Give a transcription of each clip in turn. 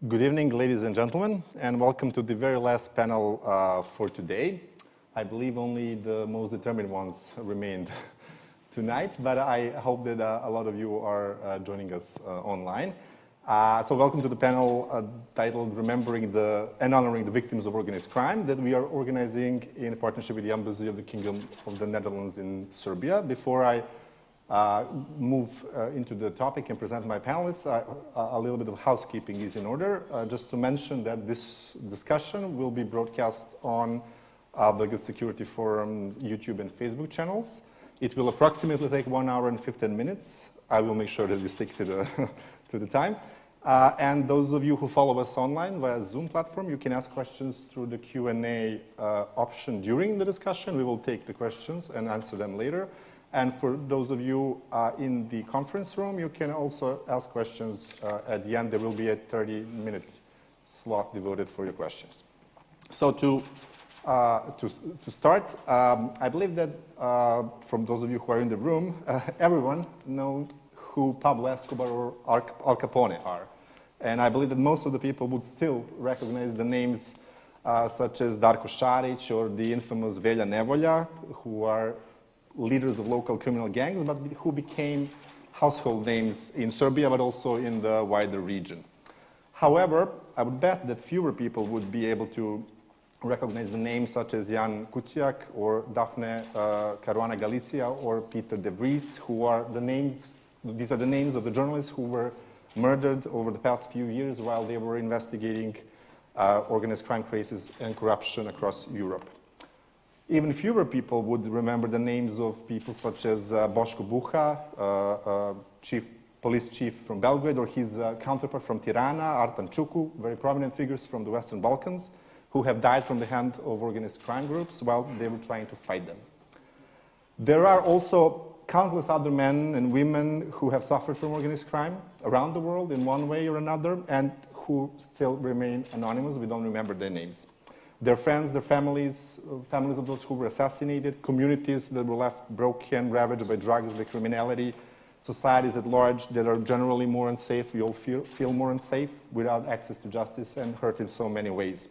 Good evening, ladies and gentlemen, and welcome to the very last panel for today. I believe only the most determined ones remained tonight, but I hope that a lot of you are joining us online. So welcome to the panel titled Remembering and Honoring the Victims of Organized Crime that we are organizing in partnership with the Embassy of the Kingdom of the Netherlands in Serbia. Before I move into the topic and present my panelists, a little bit of housekeeping is in order. Just to mention that this discussion will be broadcast on Belgrade Security Forum YouTube and Facebook channels. It will approximately take 1 hour and 15 minutes. I will make sure that we stick to the time. And those of you who follow us online via Zoom platform, you can ask questions through the Q&A option during the discussion. We will take the questions and answer them later. And for those of you in the conference room, you can also ask questions at the end. There will be a 30-minute slot devoted for your questions. So to start, I believe that from those of you who are in the room, everyone knows who Pablo Escobar or Al Capone are. And I believe that most of the people would still recognize the names such as Darko Šarić or the infamous Velja Nevolja, who are leaders of local criminal gangs, but who became household names in Serbia, but also in the wider region. However, I would bet that fewer people would be able to recognize the names such as Jan Kuciak or Daphne Caruana Galizia or Peter De Vries, who are the names, these are the names of the journalists who were murdered over the past few years while they were investigating organized crime cases and corruption across Europe. Even fewer people would remember the names of people such as Boško Buha, police chief from Belgrade, or his counterpart from Tirana, Artan Čuku, very prominent figures from the Western Balkans, who have died from the hand of organized crime groups while they were trying to fight them. There are also countless other men and women who have suffered from organized crime around the world in one way or another, and who still remain anonymous. We don't remember their names. Their friends, their families of those who were assassinated, communities that were left broken, ravaged by drugs, by criminality, societies at large that are generally more unsafe. We all feel more unsafe without access to justice and hurt in so many ways.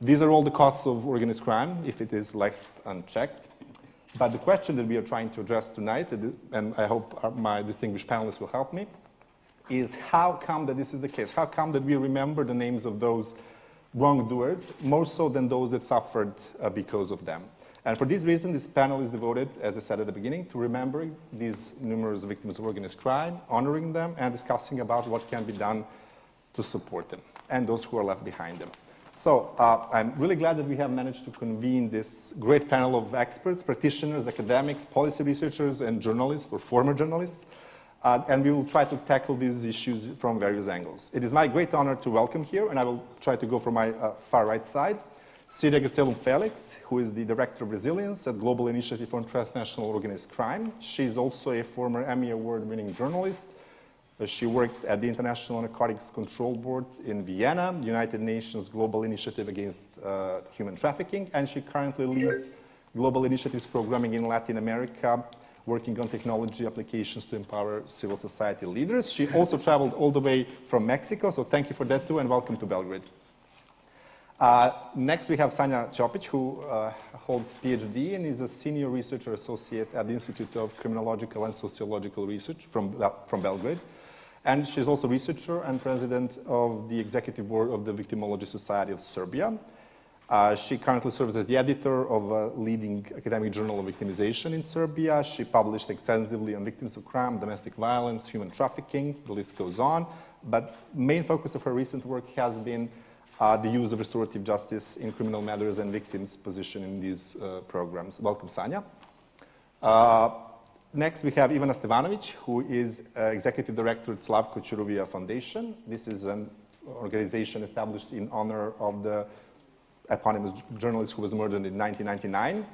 These are all the costs of organized crime if it is left unchecked. But the question that we are trying to address tonight, and I hope my distinguished panelists will help me, is how come that this is the case? How come that we remember the names of those wrongdoers more so than those that suffered because of them? And for this reason, this panel is devoted, as I said at the beginning, to remembering these numerous victims of organized crime, honoring them, and discussing about what can be done to support them and those who are left behind them. So I'm really glad that we have managed to convene this great panel of experts, practitioners, academics, policy researchers, and journalists, or former journalists. And we will try to tackle these issues from various angles. It is my great honor to welcome here, and I will try to go from my far right side, Síria Gastelum Felix, who is the Director of Resilience at Global Initiative on Transnational Organized Crime. She's also a former Emmy Award-winning journalist. She worked at the International Narcotics Control Board in Vienna, United Nations Global Initiative Against Human Trafficking, and she currently leads Global Initiatives Programming in Latin America, working on technology applications to empower civil society leaders. She also traveled all the way from Mexico, so thank you for that too, and welcome to Belgrade. Next, we have Sanja Ćopić, who holds PhD and is a senior researcher associate at the Institute of Criminological and Sociological Research from Belgrade. And she's also researcher and president of the executive board of the Victimology Society of Serbia. She currently serves as the editor of a leading academic journal of victimization in Serbia. She published extensively on victims of crime, domestic violence, human trafficking, the list goes on. But main focus of her recent work has been the use of restorative justice in criminal matters and victims' position in these programs. Welcome, Sanja. Next, we have Ivana Stevanović, who is executive director at Slavko Ćuruvija Foundation. This is an organization established in honor of the eponymous journalist who was murdered in 1999.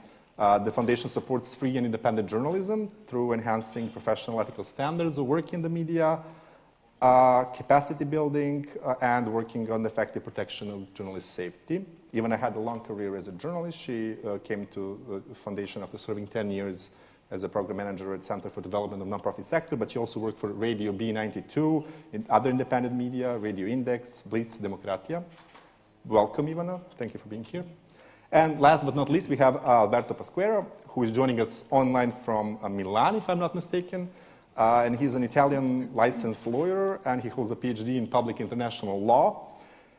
The foundation supports free and independent journalism through enhancing professional ethical standards of work in the media, capacity building, and working on the effective protection of journalist safety. Ivana had a long career as a journalist. She came to the foundation after serving 10 years as a program manager at Center for Development of Nonprofit Sector, but she also worked for Radio B92, in other independent media, Radio Index, Blitz, Demokratia. Welcome, Ivana. Thank you for being here. And last but not least, we have Alberto Pasquera, who is joining us online from Milan, if I'm not mistaken. And he's an Italian licensed lawyer, and he holds a PhD in public international law.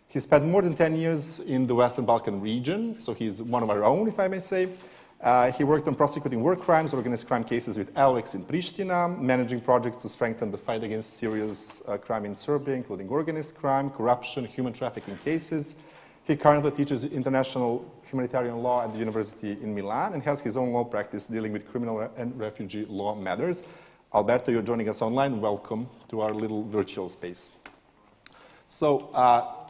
He spent more than 10 years in the Western Balkan region, so he's one of our own, if I may say. He worked on prosecuting war crimes, organized crime cases with Alex in Pristina, managing projects to strengthen the fight against serious crime in Serbia, including organized crime, corruption, human trafficking cases. He currently teaches international humanitarian law at the University in Milan and has his own law practice dealing with criminal and refugee law matters. Alberto, you're joining us online. Welcome to our little virtual space. So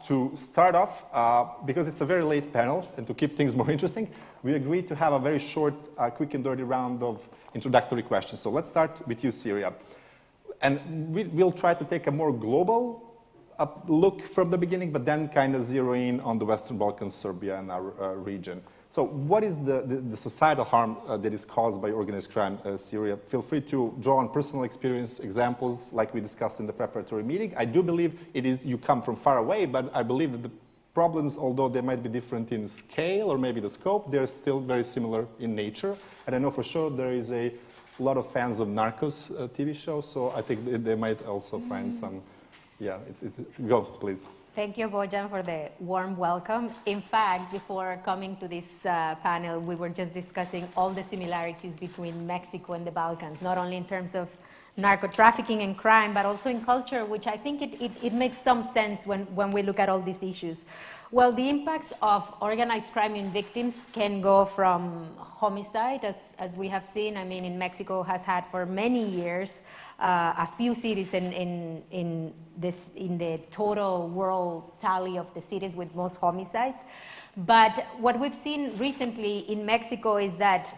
to start off, because it's a very late panel, and to keep things more interesting, we agreed to have a very short, quick and dirty round of introductory questions. So let's start with you, Syria. And we'll try to take a more global look from the beginning, but then kind of zero in on the Western Balkans, Serbia, and our region. So what is the societal harm that is caused by organized crime, Syria? Feel free to draw on personal experience examples like we discussed in the preparatory meeting. I do believe it is you come from far away, but I believe that the problems, although they might be different in scale or maybe the scope, they're still very similar in nature. And I know for sure there is a lot of fans of Narcos TV show, so I think they might also find some, yeah, go, please. Thank you, Bojan, for the warm welcome. In fact, before coming to this panel, we were just discussing all the similarities between Mexico and the Balkans, not only in terms of narco trafficking and crime, but also in culture, which I think it makes some sense when we look at all these issues. Well, the impacts of organized crime in victims can go from homicide, as we have seen. I mean, in Mexico has had for many years a few cities in the total world tally of the cities with most homicides. But what we've seen recently in Mexico is that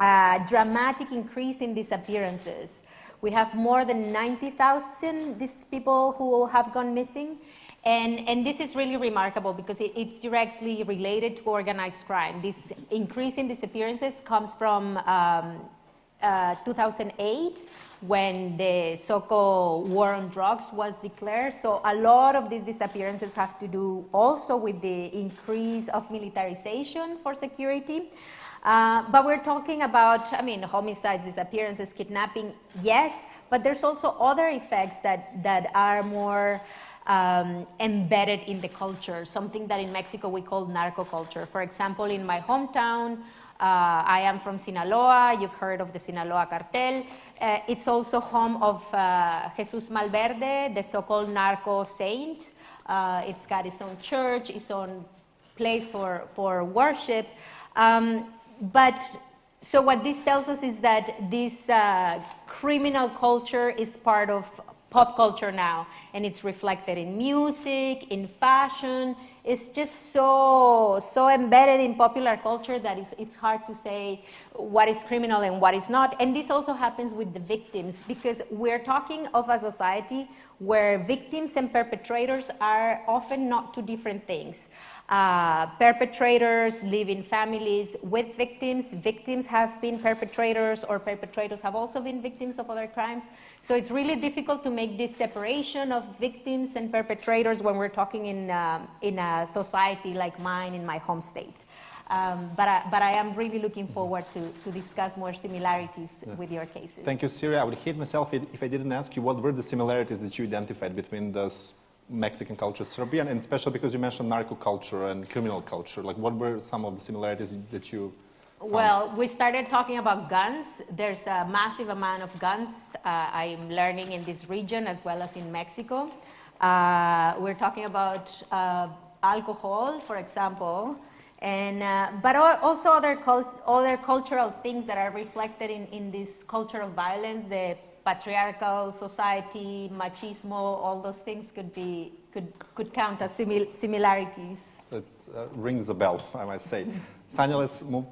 a dramatic increase in disappearances. We have more than 90,000 these people who have gone missing. And this is really remarkable because it's directly related to organized crime. This increase in disappearances comes from 2008, when the so-called war on drugs was declared. So a lot of these disappearances have to do also with the increase of militarization for security. But we're talking about, I mean, homicides, disappearances, kidnapping, yes, but there's also other effects that are more embedded in the culture, something that in Mexico we call narco culture. For example, in my hometown, I am from Sinaloa. You've heard of the Sinaloa cartel. It's also home of Jesus Malverde, the so-called narco saint. It's got its own church, its own place for worship. But so what this tells us is that this criminal culture is part of pop culture now, and it's reflected in music, in fashion. It's just so embedded in popular culture that it's hard to say what is criminal and what is not. And this also happens with the victims, because we're talking of a society where victims and perpetrators are often not two different things. Perpetrators live in families with victims. Victims have been perpetrators, or perpetrators have also been victims of other crimes. So it's really difficult to make this separation of victims and perpetrators when we're talking in a society like mine, in my home state. But I am really looking forward to discuss more similarities with your cases. Thank you, Syria. I would hate myself if I didn't ask you what were the similarities that you identified between the Mexican culture, Serbian, and especially because you mentioned narco culture and criminal culture. Like, what were some of the similarities that you found? Well, we started talking about guns. There's a massive amount of guns I'm learning in this region as well as in Mexico. We're talking about alcohol, for example, and but also other cultural things that are reflected in this cultural violence. The patriarchal society, machismo, all those things could count as similarities. It rings a bell, I might say. Sanya, let's move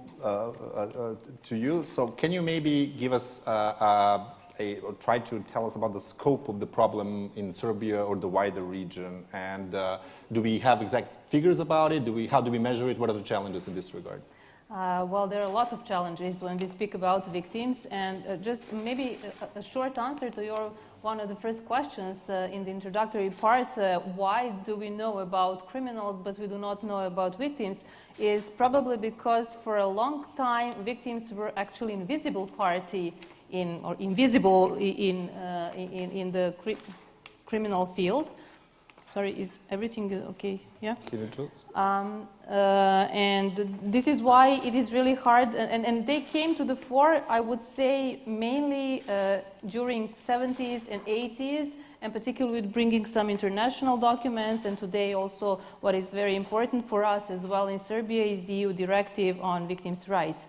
to you. So can you maybe give us or try to tell us about the scope of the problem in Serbia or the wider region? And do we have exact figures about it? How do we measure it? What are the challenges in this regard? Well, there are a lot of challenges when we speak about victims, and just maybe a short answer to your one of the first questions in the introductory part, why do we know about criminals but we do not know about victims, is probably because for a long time victims were actually invisible party or invisible in the criminal field. Sorry, is everything okay? Yeah? And this is why it is really hard, and they came to the fore, I would say, mainly during 70s and 80s, and particularly with bringing some international documents, and today also what is very important for us as well in Serbia is the EU directive on victims' rights.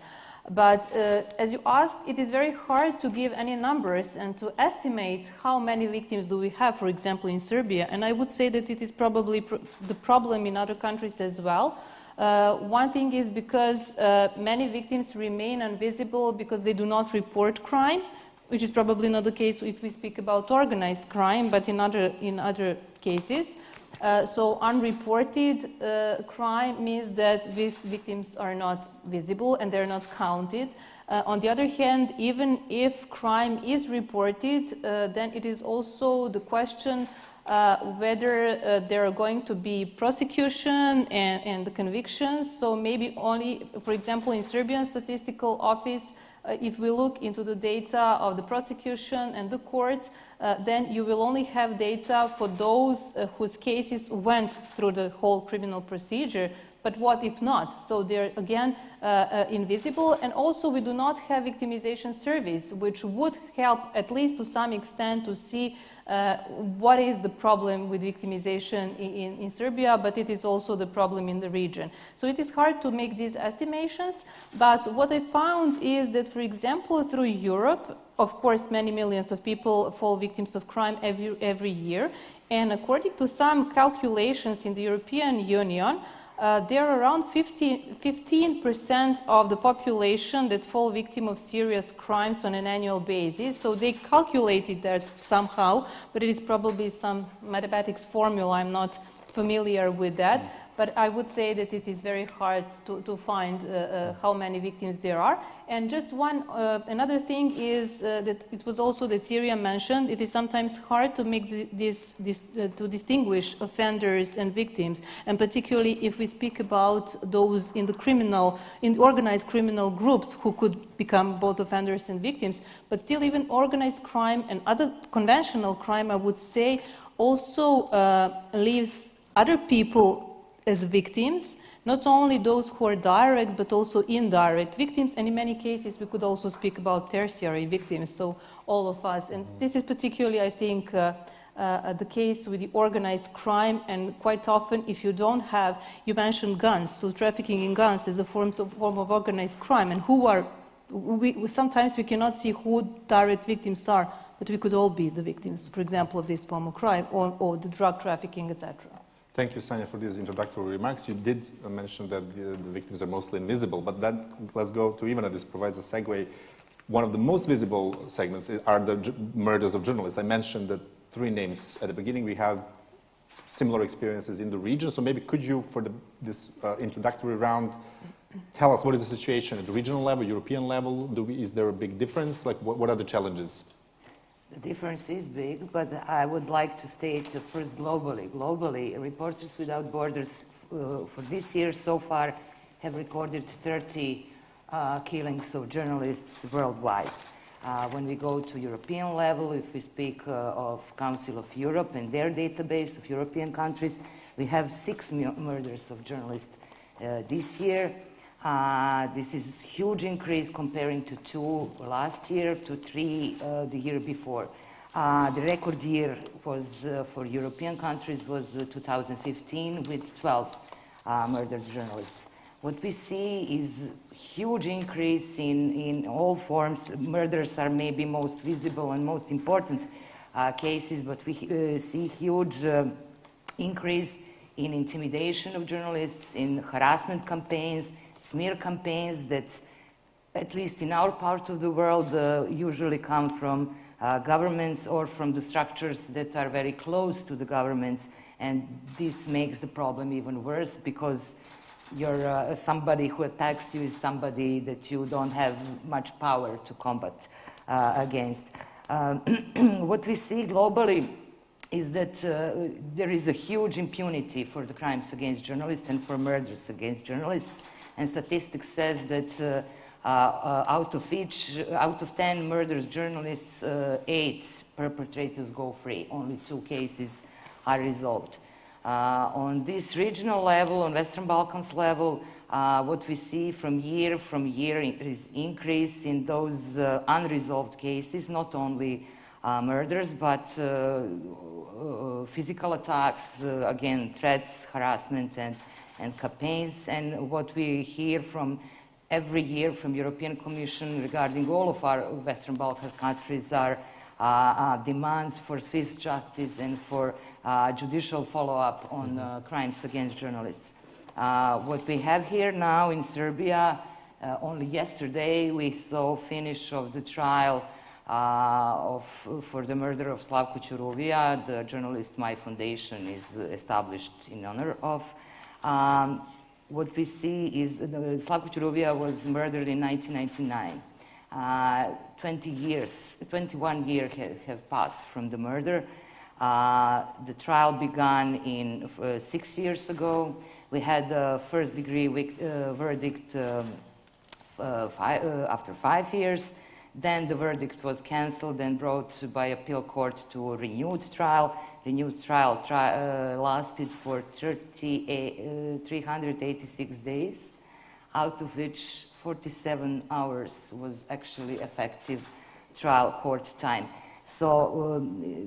But as you asked, it is very hard to give any numbers and to estimate how many victims do we have, for example, in Serbia. And I would say that it is probably the problem in other countries as well. One thing is because many victims remain invisible because they do not report crime, which is probably not the case if we speak about organized crime, but in other cases. So unreported crime means that victims are not visible and they're not counted. On the other hand, even if crime is reported, then it is also the question whether there are going to be prosecution and the convictions. So maybe only, for example, in Serbian Statistical Office, if we look into the data of the prosecution and the courts, then you will only have data for those whose cases went through the whole criminal procedure. But what if not? So they're again invisible, and also we do not have victimization service, which would help at least to some extent to see what is the problem with victimization in Serbia, but it is also the problem in the region. So it is hard to make these estimations, but what I found is that, for example, through Europe, of course, many millions of people fall victims of crime every year, and according to some calculations in the European Union, there are around 15% of the population that fall victim of serious crimes on an annual basis. So they calculated that somehow, but it is probably some mathematics formula. I'm not familiar with that. But I would say that it is very hard to find how many victims there are. And just another thing is that it was also that Syria mentioned, it is sometimes hard to make to distinguish offenders and victims, and particularly if we speak about those in organized criminal groups who could become both offenders and victims. But still, even organized crime and other conventional crime, I would say, also leaves other people as victims, not only those who are direct, but also indirect victims, and in many cases we could also speak about tertiary victims, so all of us. And this is particularly, I think, the case with the organized crime, and quite often if you don't have, you mentioned guns, so trafficking in guns is a form of organized crime, and sometimes we cannot see who direct victims are, but we could all be the victims, for example, of this form of crime, or the drug trafficking, etc. Thank you, Sanja, for these introductory remarks. You did mention that the victims are mostly invisible, but then let's go to Ivana. This provides a segue. One of the most visible segments are the murders of journalists. I mentioned the 3 names at the beginning. We have similar experiences in the region, so maybe could you, for this introductory round, tell us what is the situation at the regional level, European level? Is there a big difference? Like, what are the challenges? The difference is big, but I would like to state first globally. Globally, Reporters Without Borders for this year so far have recorded 30 killings of journalists worldwide. When we go to European level, if we speak of Council of Europe and their database of European countries, we have 6 murders of journalists this year. This is a huge increase comparing to 2 last year, to 3 the year before. The record year was for European countries was 2015 with 12 murdered journalists. What we see is huge increase in all forms. Murders are maybe most visible and most important cases, but we see huge increase in intimidation of journalists, in harassment campaigns, smear campaigns that, at least in our part of the world, usually come from governments or from the structures that are very close to the governments. And this makes the problem even worse because somebody who attacks you is somebody that you don't have much power to combat against. What we see globally is that there is a huge impunity for the crimes against journalists and for murders against journalists. And statistics says that out of 10 murders journalists, 8 perpetrators go free. Only 2 cases are resolved. On this regional level, on Western Balkans level, what we see from year is increase in those unresolved cases, not only murders, but physical attacks, again, threats, harassment, and campaigns. And what we hear from every year from European Commission regarding all of our Western Balkan countries are demands for swift justice and for judicial follow-up on crimes against journalists. What we have here now in Serbia, only yesterday we saw finish of the trial for the murder of Slavko Ćuruvija. The journalist My Foundation is established in honor of. What we see is Slavko Ćuruvija was murdered in 1999. 21 years have passed from the murder. The trial began 6 years ago. We had the first degree verdict after 5 years. Then the verdict was cancelled and brought by appeal court to a renewed trial. Renewed trial lasted for 386 days, out of which 47 hours was actually effective trial court time. So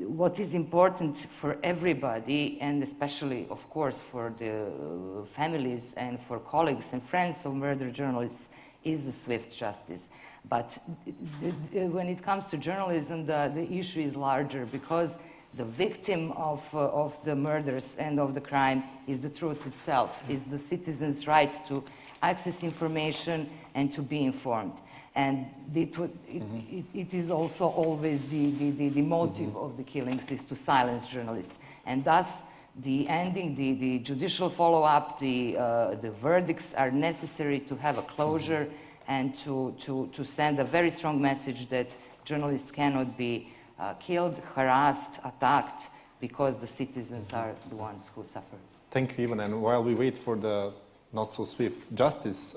what is important for everybody, and especially, of course, for the families and for colleagues and friends of murdered journalists, is a swift justice. But when it comes to journalism, the issue is larger, because the victim of the murders and of the crime is the truth itself, is the citizen's right to access information and to be informed. And it is also always the motive of the killings is to silence journalists. And thus, the judicial follow-up, the verdicts are necessary to have a closure and to send a very strong message that journalists cannot be killed, harassed, attacked, because the citizens are the ones who suffer. Thank you, Ivan. And while we wait for the not so swift justice,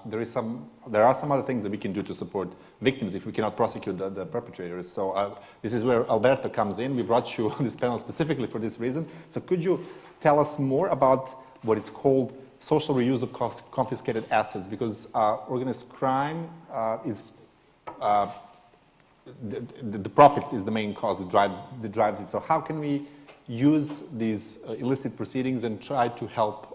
there are some other things that we can do to support victims if we cannot prosecute the perpetrators. So this is where Alberto comes in. We brought you on this panel specifically for this reason. So could you tell us more about what is called social reuse of confiscated assets? Because organized crime is the profits is the main cause that drives it. So how can we use these illicit proceedings and try to help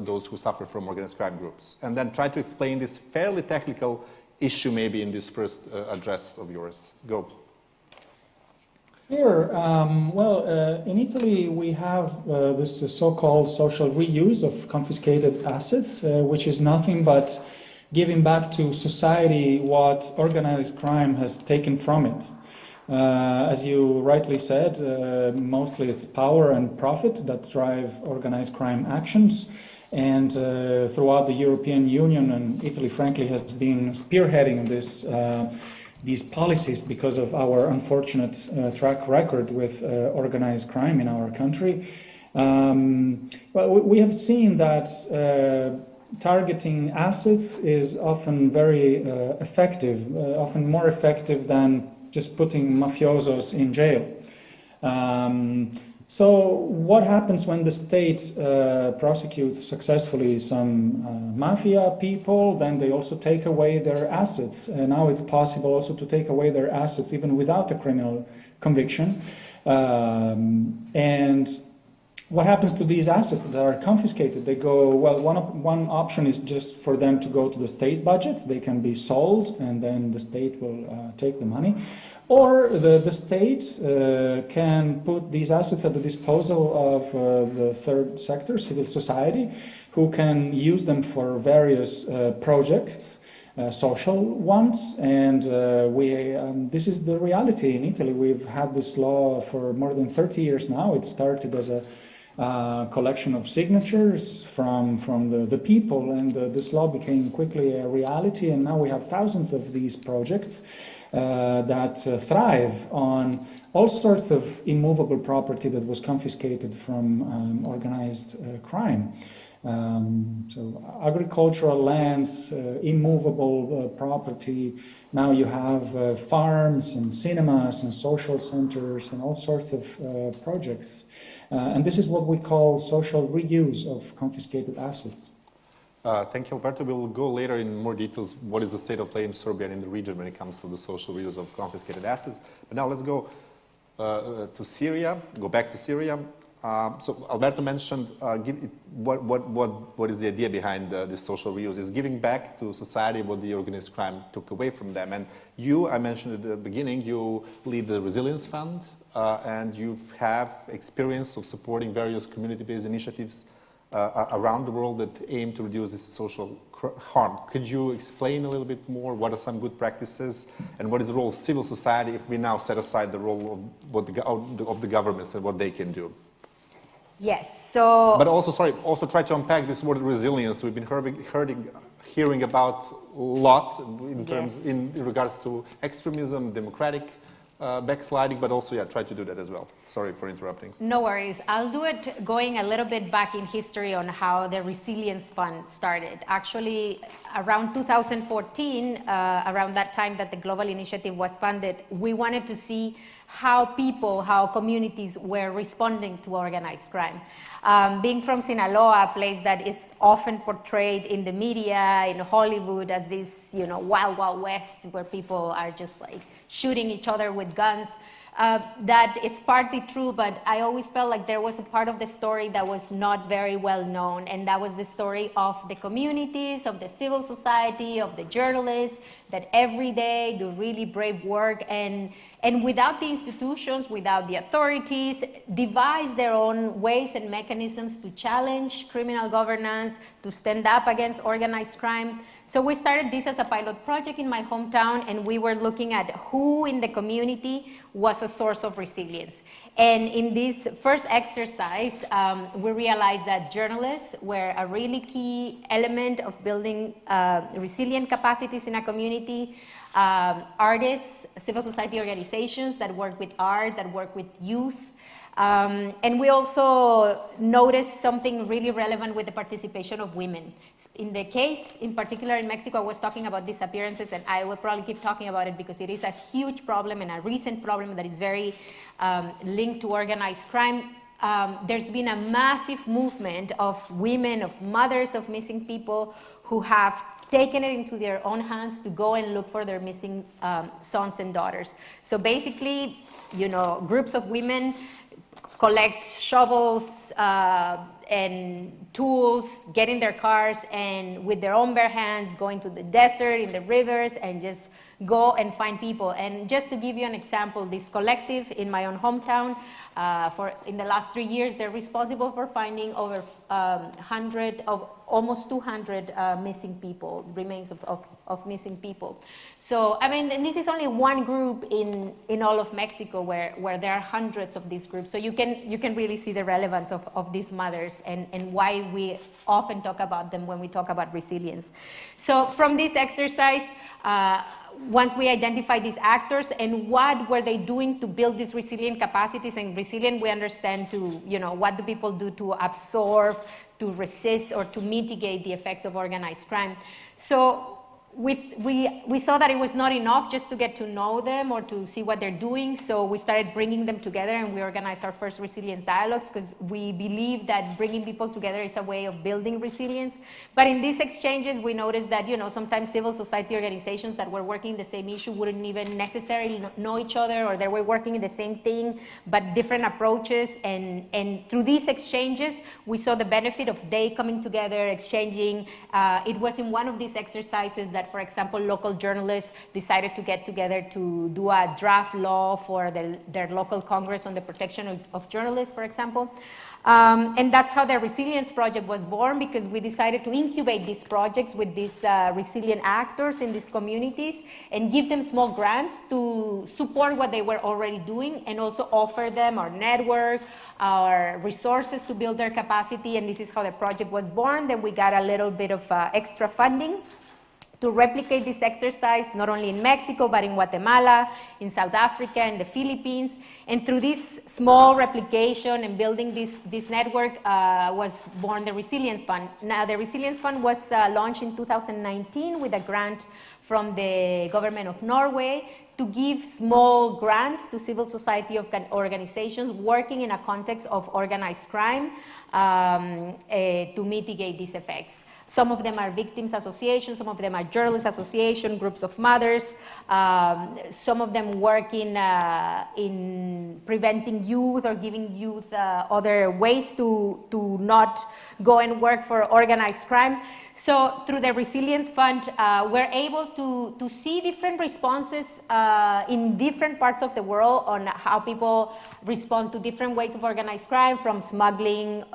those who suffer from organized crime groups? And then try to explain this fairly technical issue maybe in this first address of yours. Go. Sure. In Italy we have this so-called social reuse of confiscated assets, which is nothing but giving back to society what organized crime has taken from it. As you rightly said, mostly it's power and profit that drive organized crime actions. And throughout the European Union, and Italy, frankly, has been spearheading these policies because of our unfortunate track record with organized crime in our country. We have seen that targeting assets is often very effective, often more effective than just putting mafiosos in jail. So what happens when the state prosecutes successfully some mafia people? Then they also take away their assets. And now it's possible also to take away their assets even without a criminal conviction. And what happens to these assets that are confiscated? They go, well, one option is just for them to go to the state budget. They can be sold and then the state will take the money. Or the state can put these assets at the disposal of the third sector, civil society, who can use them for various projects, social ones. And this is the reality in Italy. We've had this law for more than 30 years now. It started as collection of signatures from the people, and this law became quickly a reality, and now we have thousands of these projects that thrive on all sorts of immovable property that was confiscated from organized crime. So agricultural lands, immovable property. Now you have farms and cinemas and social centers and all sorts of projects. And this is what we call social reuse of confiscated assets. Thank you, Alberto. We'll go later in more details what is the state of play in Serbia and in the region when it comes to the social reuse of confiscated assets. But now let's go to Syria, go back to Syria. So Alberto mentioned what is the idea behind this social reuse is giving back to society what the organized crime took away from them. And you, I mentioned at the beginning, you lead the Resilience Fund and you have experience of supporting various community-based initiatives around the world that aim to reduce this social harm. Could you explain a little bit more what are some good practices and what is the role of civil society if we now set aside the role of the governments and what they can do? Yes, so... But also, sorry, also try to unpack this word resilience. We've been hearing about a lot in terms, in regards to extremism, democratic backsliding, but also, yeah, try to do that as well. Sorry for interrupting. No worries. I'll do it going a little bit back in history on how the Resilience Fund started. Actually, around 2014, around that time that the Global Initiative was funded, we wanted to see how people, how communities were responding to organized crime. Being from Sinaloa, a place that is often portrayed in the media, in Hollywood, as this, you know, wild, wild west where people are just like shooting each other with guns. That is partly true, but I always felt like there was a part of the story that was not very well known, and that was the story of the communities, of the civil society, of the journalists that every day do really brave work and without the institutions, without the authorities, devise their own ways and mechanisms to challenge criminal governance, to stand up against organized crime. So we started this as a pilot project in my hometown, and we were looking at who in the community was a source of resilience. And in this first exercise, we realized that journalists were a really key element of building resilient capacities in a community. Artists, civil society organizations that work with art, that work with youth. And we also noticed something really relevant with the participation of women. In the case, in particular in Mexico, I was talking about disappearances, and I will probably keep talking about it because it is a huge problem and a recent problem that is very linked to organized crime. There's been a massive movement of women, of mothers of missing people who have taken it into their own hands to go and look for their missing sons and daughters. So basically, you know, groups of women collect shovels and tools, get in their cars, and with their own bare hands go into the desert, in the rivers, and just go and find people. And just to give you an example, this collective in my own hometown, in the last 3 years, they're responsible for finding over almost 200 missing people, remains of missing people. So, I mean, and this is only one group in all of Mexico where there are hundreds of these groups. So you can really see the relevance of these mothers and why we often talk about them when we talk about resilience. So from this exercise, once we identify these actors and what were they doing to build these resilient capacities, and resilient we understand to, you know, what do people do to absorb, to resist, or to mitigate the effects of organized crime. So we saw that it was not enough just to get to know them or to see what they're doing, so we started bringing them together, and we organized our first resilience dialogues because we believe that bringing people together is a way of building resilience. But in these exchanges, we noticed that, you know, sometimes civil society organizations that were working the same issue wouldn't even necessarily know each other, or they were working in the same thing, but different approaches. And through these exchanges, we saw the benefit of they coming together, exchanging. It was in one of these exercises that that, for example, local journalists decided to get together to do a draft law for their local Congress on the protection of journalists, for example. And that's how the Resilience Project was born, because we decided to incubate these projects with these resilient actors in these communities and give them small grants to support what they were already doing, and also offer them our network, our resources to build their capacity. And this is how the project was born. Then we got a little bit of extra funding to replicate this exercise, not only in Mexico, but in Guatemala, in South Africa, and the Philippines. And through this small replication and building this network was born the Resilience Fund. Now, the Resilience Fund was launched in 2019 with a grant from the government of Norway to give small grants to civil society organizations working in a context of organized crime to mitigate these effects. Some of them are victims associations, some of them are journalists association, groups of mothers. Some of them work in preventing youth or giving youth other ways to not go and work for organized crime. So through the Resilience Fund, we're able to see different responses in different parts of the world on how people respond to different ways of organized crime, from smuggling,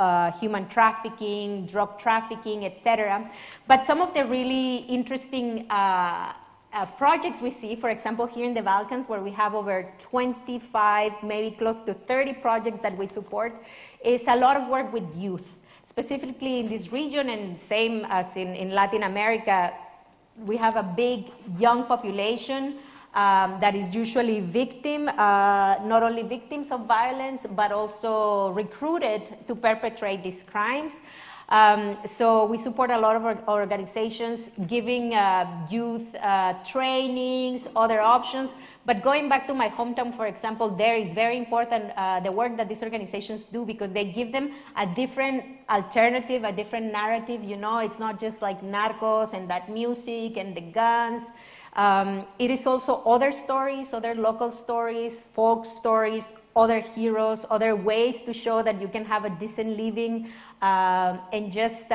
human trafficking, drug trafficking, etc. But some of the really interesting projects we see, for example, here in the Balkans, where we have over 25, maybe close to 30 projects that we support, is a lot of work with youth. Specifically in this region, and same as in Latin America, we have a big young population that is usually not only victims of violence, but also recruited to perpetrate these crimes. So we support a lot of organizations giving youth trainings, other options. But going back to my hometown, for example, there is very important the work that these organizations do, because they give them a different alternative, a different narrative. You know, it's not just like narcos and that music and the guns. It is also other stories, other local stories, folk stories, other heroes, other ways to show that you can have a decent living, and just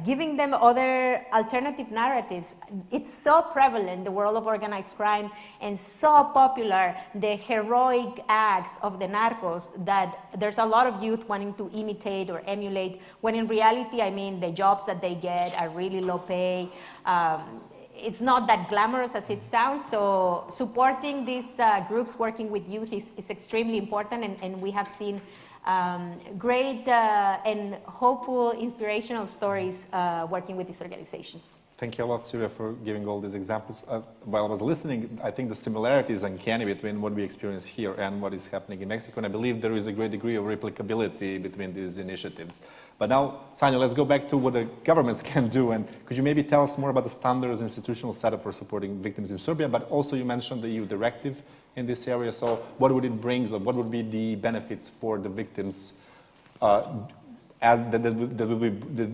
giving them other alternative narratives. It's so prevalent, the world of organized crime, and so popular, the heroic acts of the narcos, that there's a lot of youth wanting to imitate or emulate, when in reality, I mean, the jobs that they get are really low pay. It's not that glamorous as it sounds, so supporting these groups working with youth is extremely important, and we have seen great and hopeful, inspirational stories working with these organizations. Thank you a lot, Syria, for giving all these examples. While I was listening, I think the similarities are uncanny between what we experience here and what is happening in Mexico, and I believe there is a great degree of replicability between these initiatives. But now, Sanja, let's go back to what the governments can do, and could you maybe tell us more about the standards and institutional setup for supporting victims in Serbia, but also you mentioned the EU directive in this area, so what would it bring, what would be the benefits for the victims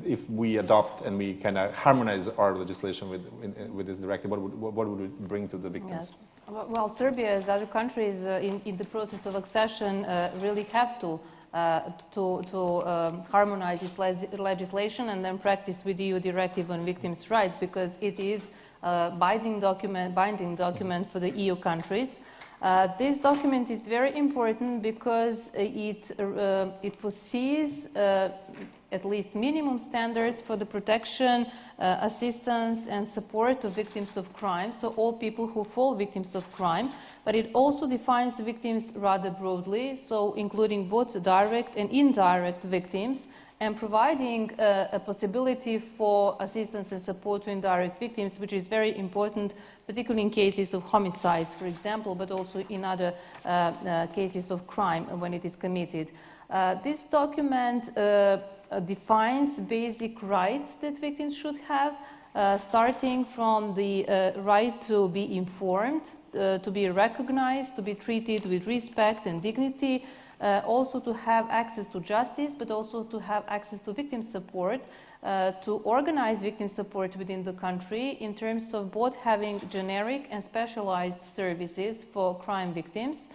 if we adopt and we kind of harmonize our legislation with this directive, what would it bring to the victims? Yes. Well, Serbia, as other countries in the process of accession, really have to harmonize its legislation and then practice with the EU directive on victims' rights, because it is a binding document for the EU countries. This document is very important because it foresees at least minimum standards for the protection, assistance, and support of victims of crime, so all people who fall victims of crime. But it also defines victims rather broadly, so including both direct and indirect victims, and providing a possibility for assistance and support to indirect victims, which is very important, particularly in cases of homicides, for example, but also in other cases of crime when it is committed. This document defines basic rights that victims should have, starting from the right to be informed, to be recognized, to be treated with respect and dignity, also to have access to justice, but also to have access to victim support, to organize victim support within the country in terms of both having generic and specialized services for crime victims,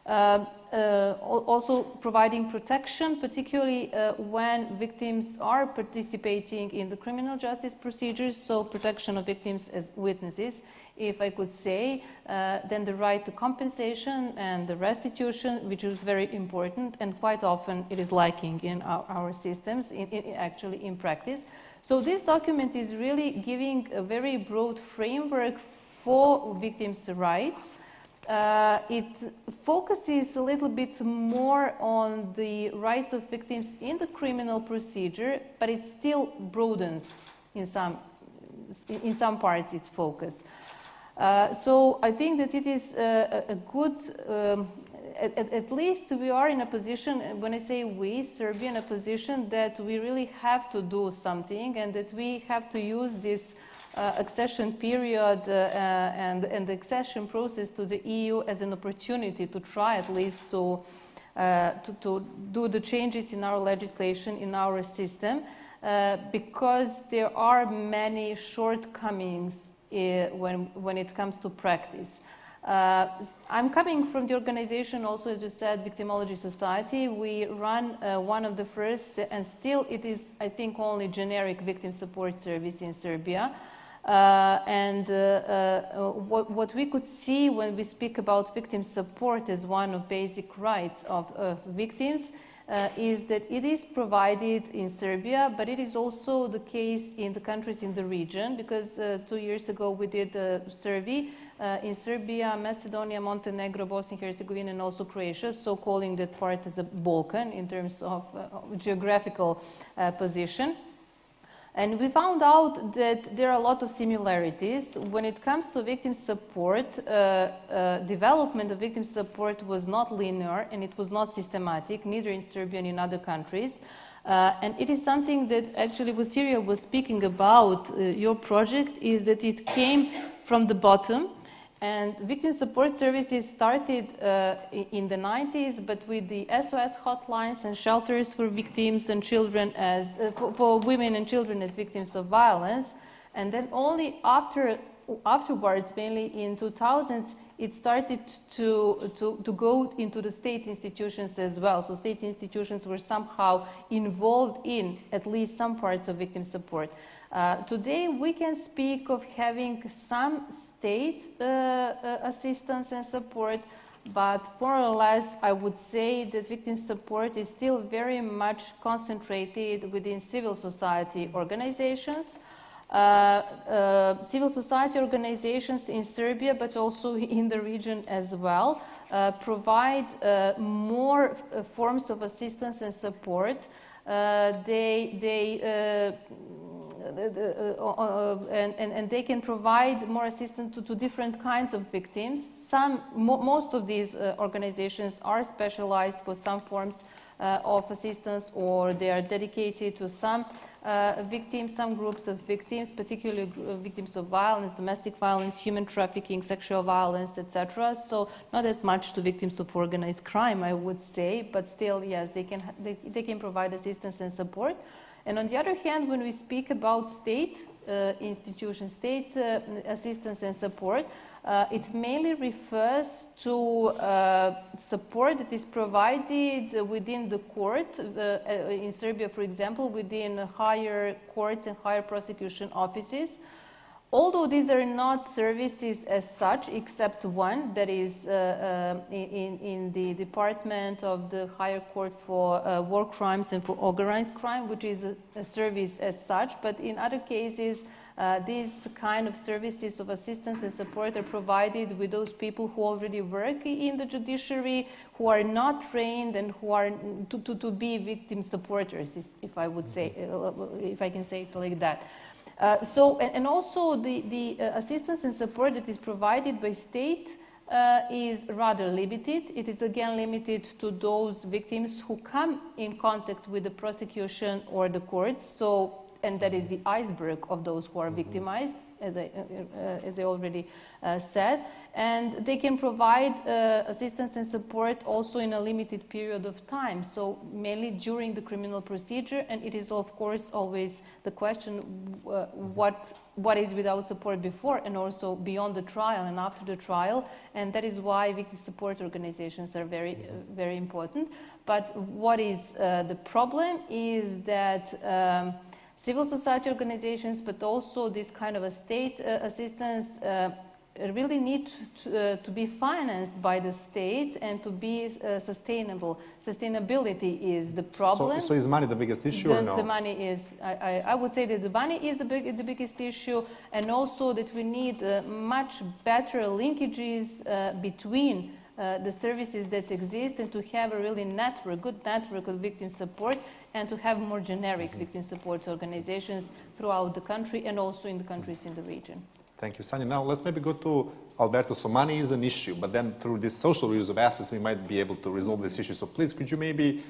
Also providing protection, particularly when victims are participating in the criminal justice procedures, so protection of victims as witnesses, if I could say, then the right to compensation and the restitution, which is very important, and quite often it is lacking in our systems, actually in practice. So this document is really giving a very broad framework for victims' rights. It focuses a little bit more on the rights of victims in the criminal procedure, but it still broadens in some parts its focus. So I think that it is a good, at least we are in a position, when I say we, Serbia, in a position that we really have to do something, and that we have to use this accession period and the accession process to the EU as an opportunity to try at least to do the changes in our legislation, in our system, because there are many shortcomings when it comes to practice. I'm coming from the organization also, as you said, Victimology Society. We run one of the first, and still it is, I think, only generic victim support service in Serbia. What we could see when we speak about victim support as one of basic rights of victims is that it is provided in Serbia, but it is also the case in the countries in the region, because 2 years ago we did a survey in Serbia, Macedonia, Montenegro, Bosnia and Herzegovina, and also Croatia, so calling that part as a Balkan in terms of geographical position. And we found out that there are a lot of similarities. When it comes to victim support, development of victim support was not linear and it was not systematic, neither in Serbia nor in other countries. And it is something that actually what Syria was speaking about, your project, is that it came from the bottom. And victim support services started in the 90s, but with the SOS hotlines and shelters for victims and children as, for women and children as victims of violence. And then only afterwards, mainly in 2000s, it started to go into the state institutions as well. So state institutions were somehow involved in at least some parts of victim support. Today we can speak of having some state assistance and support, but more or less I would say that victim support is still very much concentrated within civil society organizations. Civil society organizations in Serbia, but also in the region as well, provide more forms of assistance and support. And they can provide more assistance to different kinds of victims. Most of these organizations are specialized for some forms of assistance, or they are dedicated to some victims, some groups of victims, particularly victims of violence, domestic violence, human trafficking, sexual violence, etc. So not that much to victims of organized crime, I would say, but still, yes, they can provide assistance and support. And on the other hand, when we speak about state institutions, state assistance and support, it mainly refers to support that is provided within the court, in Serbia, for example, within higher courts and higher prosecution offices. Although these are not services as such, except one that is in the Department of the Higher Court for War Crimes and for Organized Crime, which is a service as such, but in other cases, these kind of services of assistance and support are provided with those people who already work in the judiciary, who are not trained and who are to be victim supporters, if I would say, if I can say it like that. And also the assistance and support that is provided by state is rather limited. It is again limited to those victims who come in contact with the prosecution or the courts. So, and that is the iceberg of those who are victimized. as I already said. And they can provide assistance and support also in a limited period of time, so mainly during the criminal procedure. And it is, of course, always the question what is without support before and also beyond the trial and after the trial. And that is why victim support organizations are very, very important. But what is the problem is that civil society organizations, but also this kind of a state assistance really need to be financed by the state and to be sustainable. Sustainability is the problem. So is money the biggest issue or no? The money is, I would say that the money is the biggest issue, and also that we need much better linkages between the services that exist, and to have a really good network of victim support, and to have more generic victim support organizations throughout the country and also in the countries in the region. Thank you, Sanja. Now let's maybe go to Alberto. So money is an issue, but then through this social reuse of assets, we might be able to resolve this issue. So please, could you maybe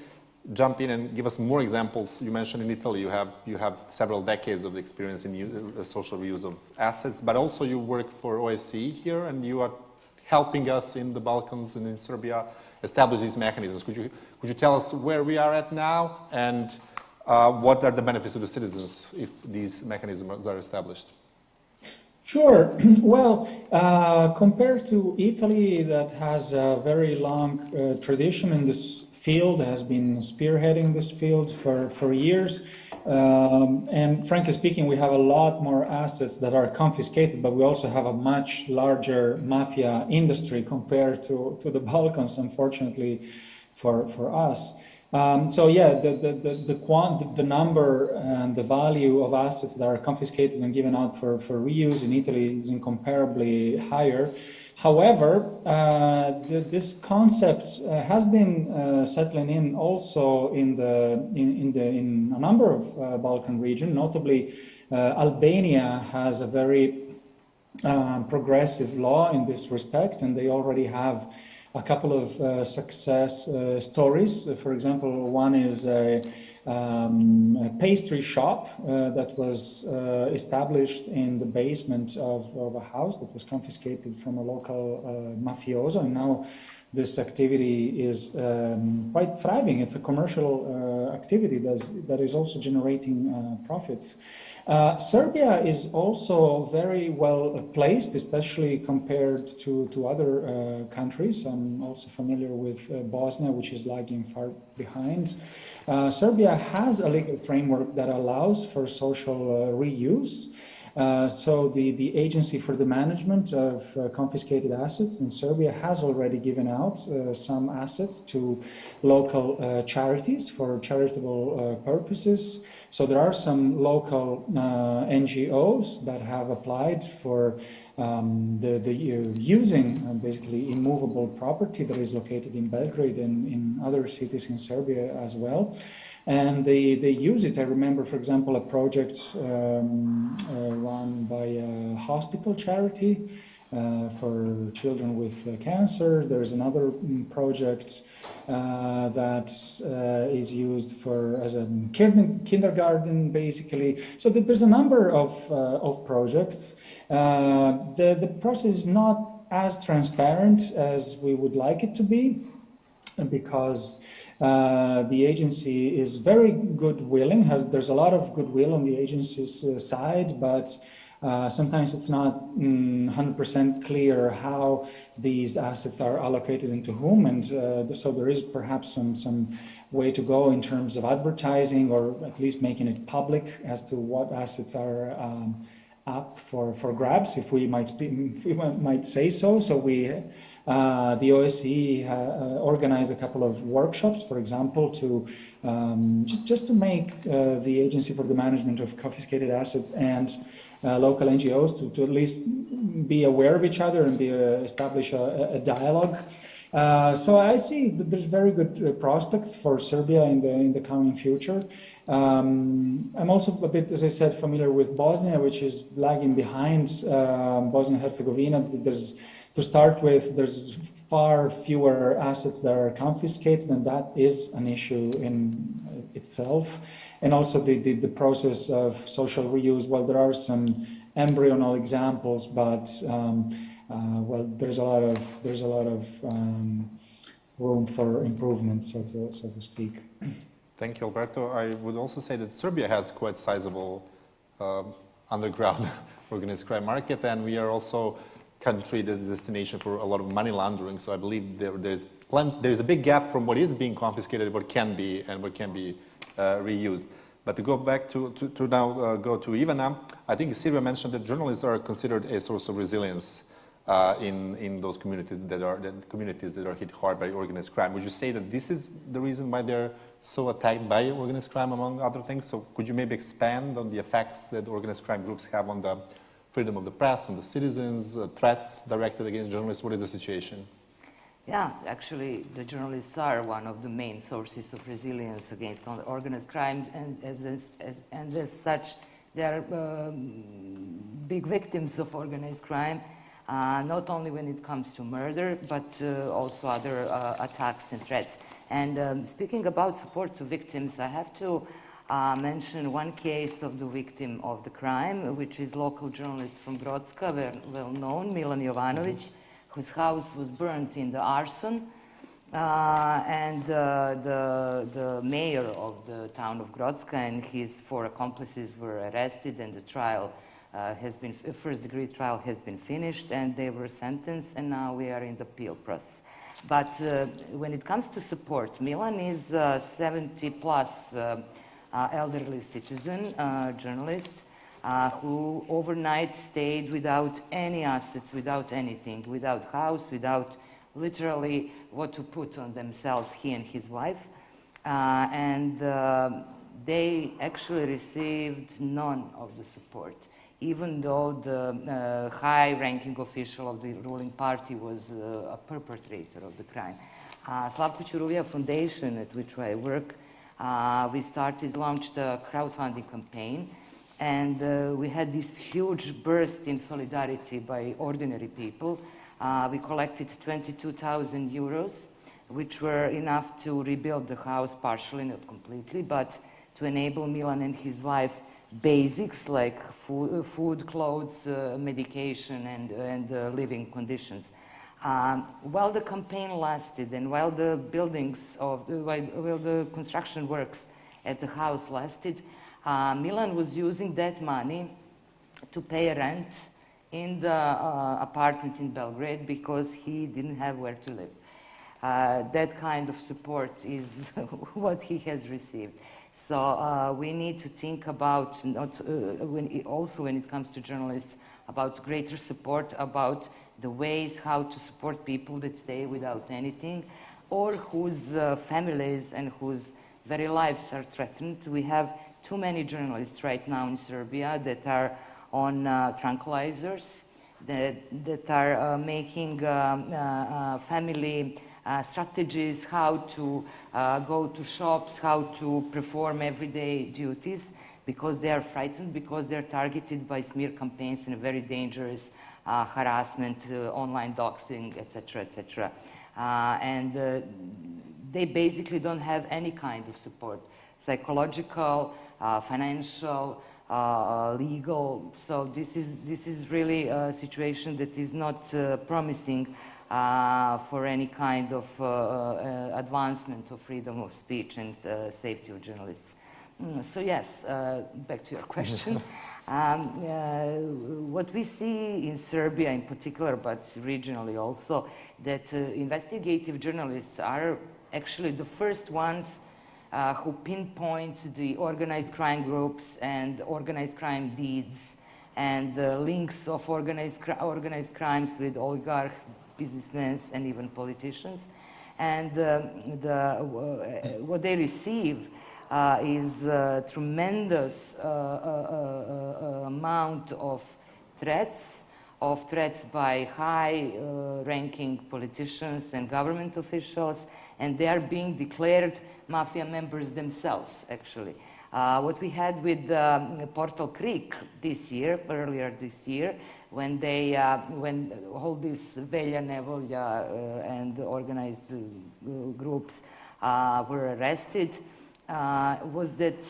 jump in and give us more examples? You mentioned in Italy you have several decades of experience in social reuse of assets, but also you work for OSCE here, and you are helping us in the Balkans and in Serbia establish these mechanisms. Could you tell us where we are at now, and what are the benefits to the citizens if these mechanisms are established? Sure. Well, compared to Italy, that has a very long tradition in this field, has been spearheading this field for years. And frankly speaking, we have a lot more assets that are confiscated, but we also have a much larger mafia industry compared to the Balkans, unfortunately, for us. So yeah, the number and the value of assets that are confiscated and given out for reuse in Italy is incomparably higher. However, this concept has been settling in also in a number of Balkan regions. Notably, Albania has a very progressive law in this respect, and they already have a couple of success stories. For example, one is a pastry shop that was established in the basement of a house that was confiscated from a local mafioso, and now this activity is quite thriving. It's a commercial activity that is also generating profits. Serbia is also very well placed, especially compared to other countries. I'm also familiar with Bosnia, which is lagging far behind. Serbia has a legal framework that allows for social reuse. So the Agency for the Management of Confiscated Assets in Serbia has already given out some assets to local charities for charitable purposes. So there are some local NGOs that have applied for using basically immovable property that is located in Belgrade and in other cities in Serbia as well. And they use it. I remember, for example, a project run by a hospital charity for children with cancer. There's another project that is used as a kindergarten, basically. So there's a number of projects. The process is not as transparent as we would like it to be, because the agency is very goodwilling. There's a lot of goodwill on the agency's side, but sometimes it's not 100% clear how these assets are allocated and to whom, and so there is perhaps some way to go in terms of advertising, or at least making it public as to what assets are up for grabs, if we might say so. So the OSCE organized a couple of workshops, for example, to just to make the Agency for the Management of Confiscated Assets and local NGOs to at least be aware of each other and establish a dialogue. So I see that there's very good prospects for Serbia in the coming future. I'm also a bit, as I said, familiar with Bosnia, which is lagging behind Bosnia and Herzegovina. To start with, there's far fewer assets that are confiscated, and that is an issue in itself. And also the process of social reuse, well, there are some embryonal examples, but well, there's a lot of room for improvement, so to speak. Thank you, Alberto. I would also say that Serbia has quite sizable underground organized crime market, and we are also country that's a destination for a lot of money laundering. So I believe there's a big gap from what is being confiscated, what can be reused. But to go back to now go to Ivana, I think Silvia mentioned that journalists are considered a source of resilience in those communities that are hit hard by organized crime. Would you say that this is the reason why they're so attacked by organized crime, among other things? So could you maybe expand on the effects that organized crime groups have on the freedom of the press, on the citizens, threats directed against journalists? What is the situation? Yeah, actually, the journalists are one of the main sources of resilience against organized crime, and as such, they are big victims of organized crime, not only when it comes to murder, but also other attacks and threats. And speaking about support to victims, I have to mention one case of the victim of the crime, which is local journalist from Grocka, well known, Milan Jovanovic, whose house was burnt in the arson, and the mayor of the town of Grocka and his 4 accomplices were arrested, and the trial first-degree trial has been finished, and they were sentenced, and now we are in the appeal process. But when it comes to support, Milan is 70-plus elderly citizen, journalist, who overnight stayed without any assets, without anything, without house, without literally what to put on themselves, he and his wife. And they actually received none of the support, even though the high-ranking official of the ruling party was a perpetrator of the crime. Slavko Ćuruvija Foundation, at which I work, we launched a crowdfunding campaign, and we had this huge burst in solidarity by ordinary people. We collected 22,000 euros, which were enough to rebuild the house partially, not completely, but to enable Milan and his wife basics like food, clothes, medication, and living conditions. While the campaign lasted, and while the while the construction works at the house lasted, Milan was using that money to pay rent in the apartment in Belgrade because he didn't have where to live. That kind of support is what he has received. So we need to think about, also when it comes to journalists, about greater support, about the ways how to support people that stay without anything, or whose families and whose very lives are threatened. We have too many journalists right now in Serbia that are on tranquilizers, that are making family strategies, how to go to shops, how to perform everyday duties, because they are frightened, because they are targeted by smear campaigns and very dangerous harassment, online doxing, etc., etc. And they basically don't have any kind of support, psychological, financial, legal. So this is really a situation that is not promising for any kind of advancement of freedom of speech and safety of journalists. So yes, back to your question. What we see in Serbia in particular, but regionally also, that investigative journalists are actually the first ones who pinpoint the organized crime groups and organized crime deeds and the links of organized crimes with oligarchs, businessmen, and even politicians. And what they receive is a tremendous amount of threats by high-ranking politicians and government officials, and they are being declared mafia members themselves, actually. What we had with Portal Creek earlier this year, when all these Velja, Nevolja, and organized groups were arrested, was that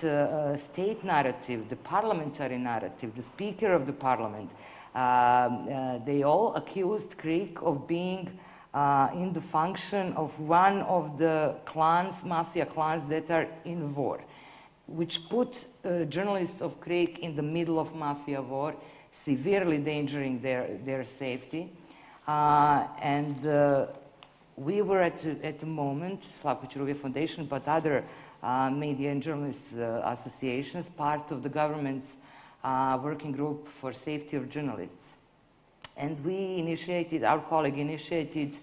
state narrative, the parliamentary narrative, the Speaker of the Parliament, they all accused Greek of being in the function of one of the clans, mafia clans that are in war, which put journalists of Greek in the middle of mafia war, severely endangering their safety. We were at the moment, Slavko Čuruvija Foundation, but other media and journalists associations, part of the government's working group for safety of journalists. And we initiated, our colleague initiated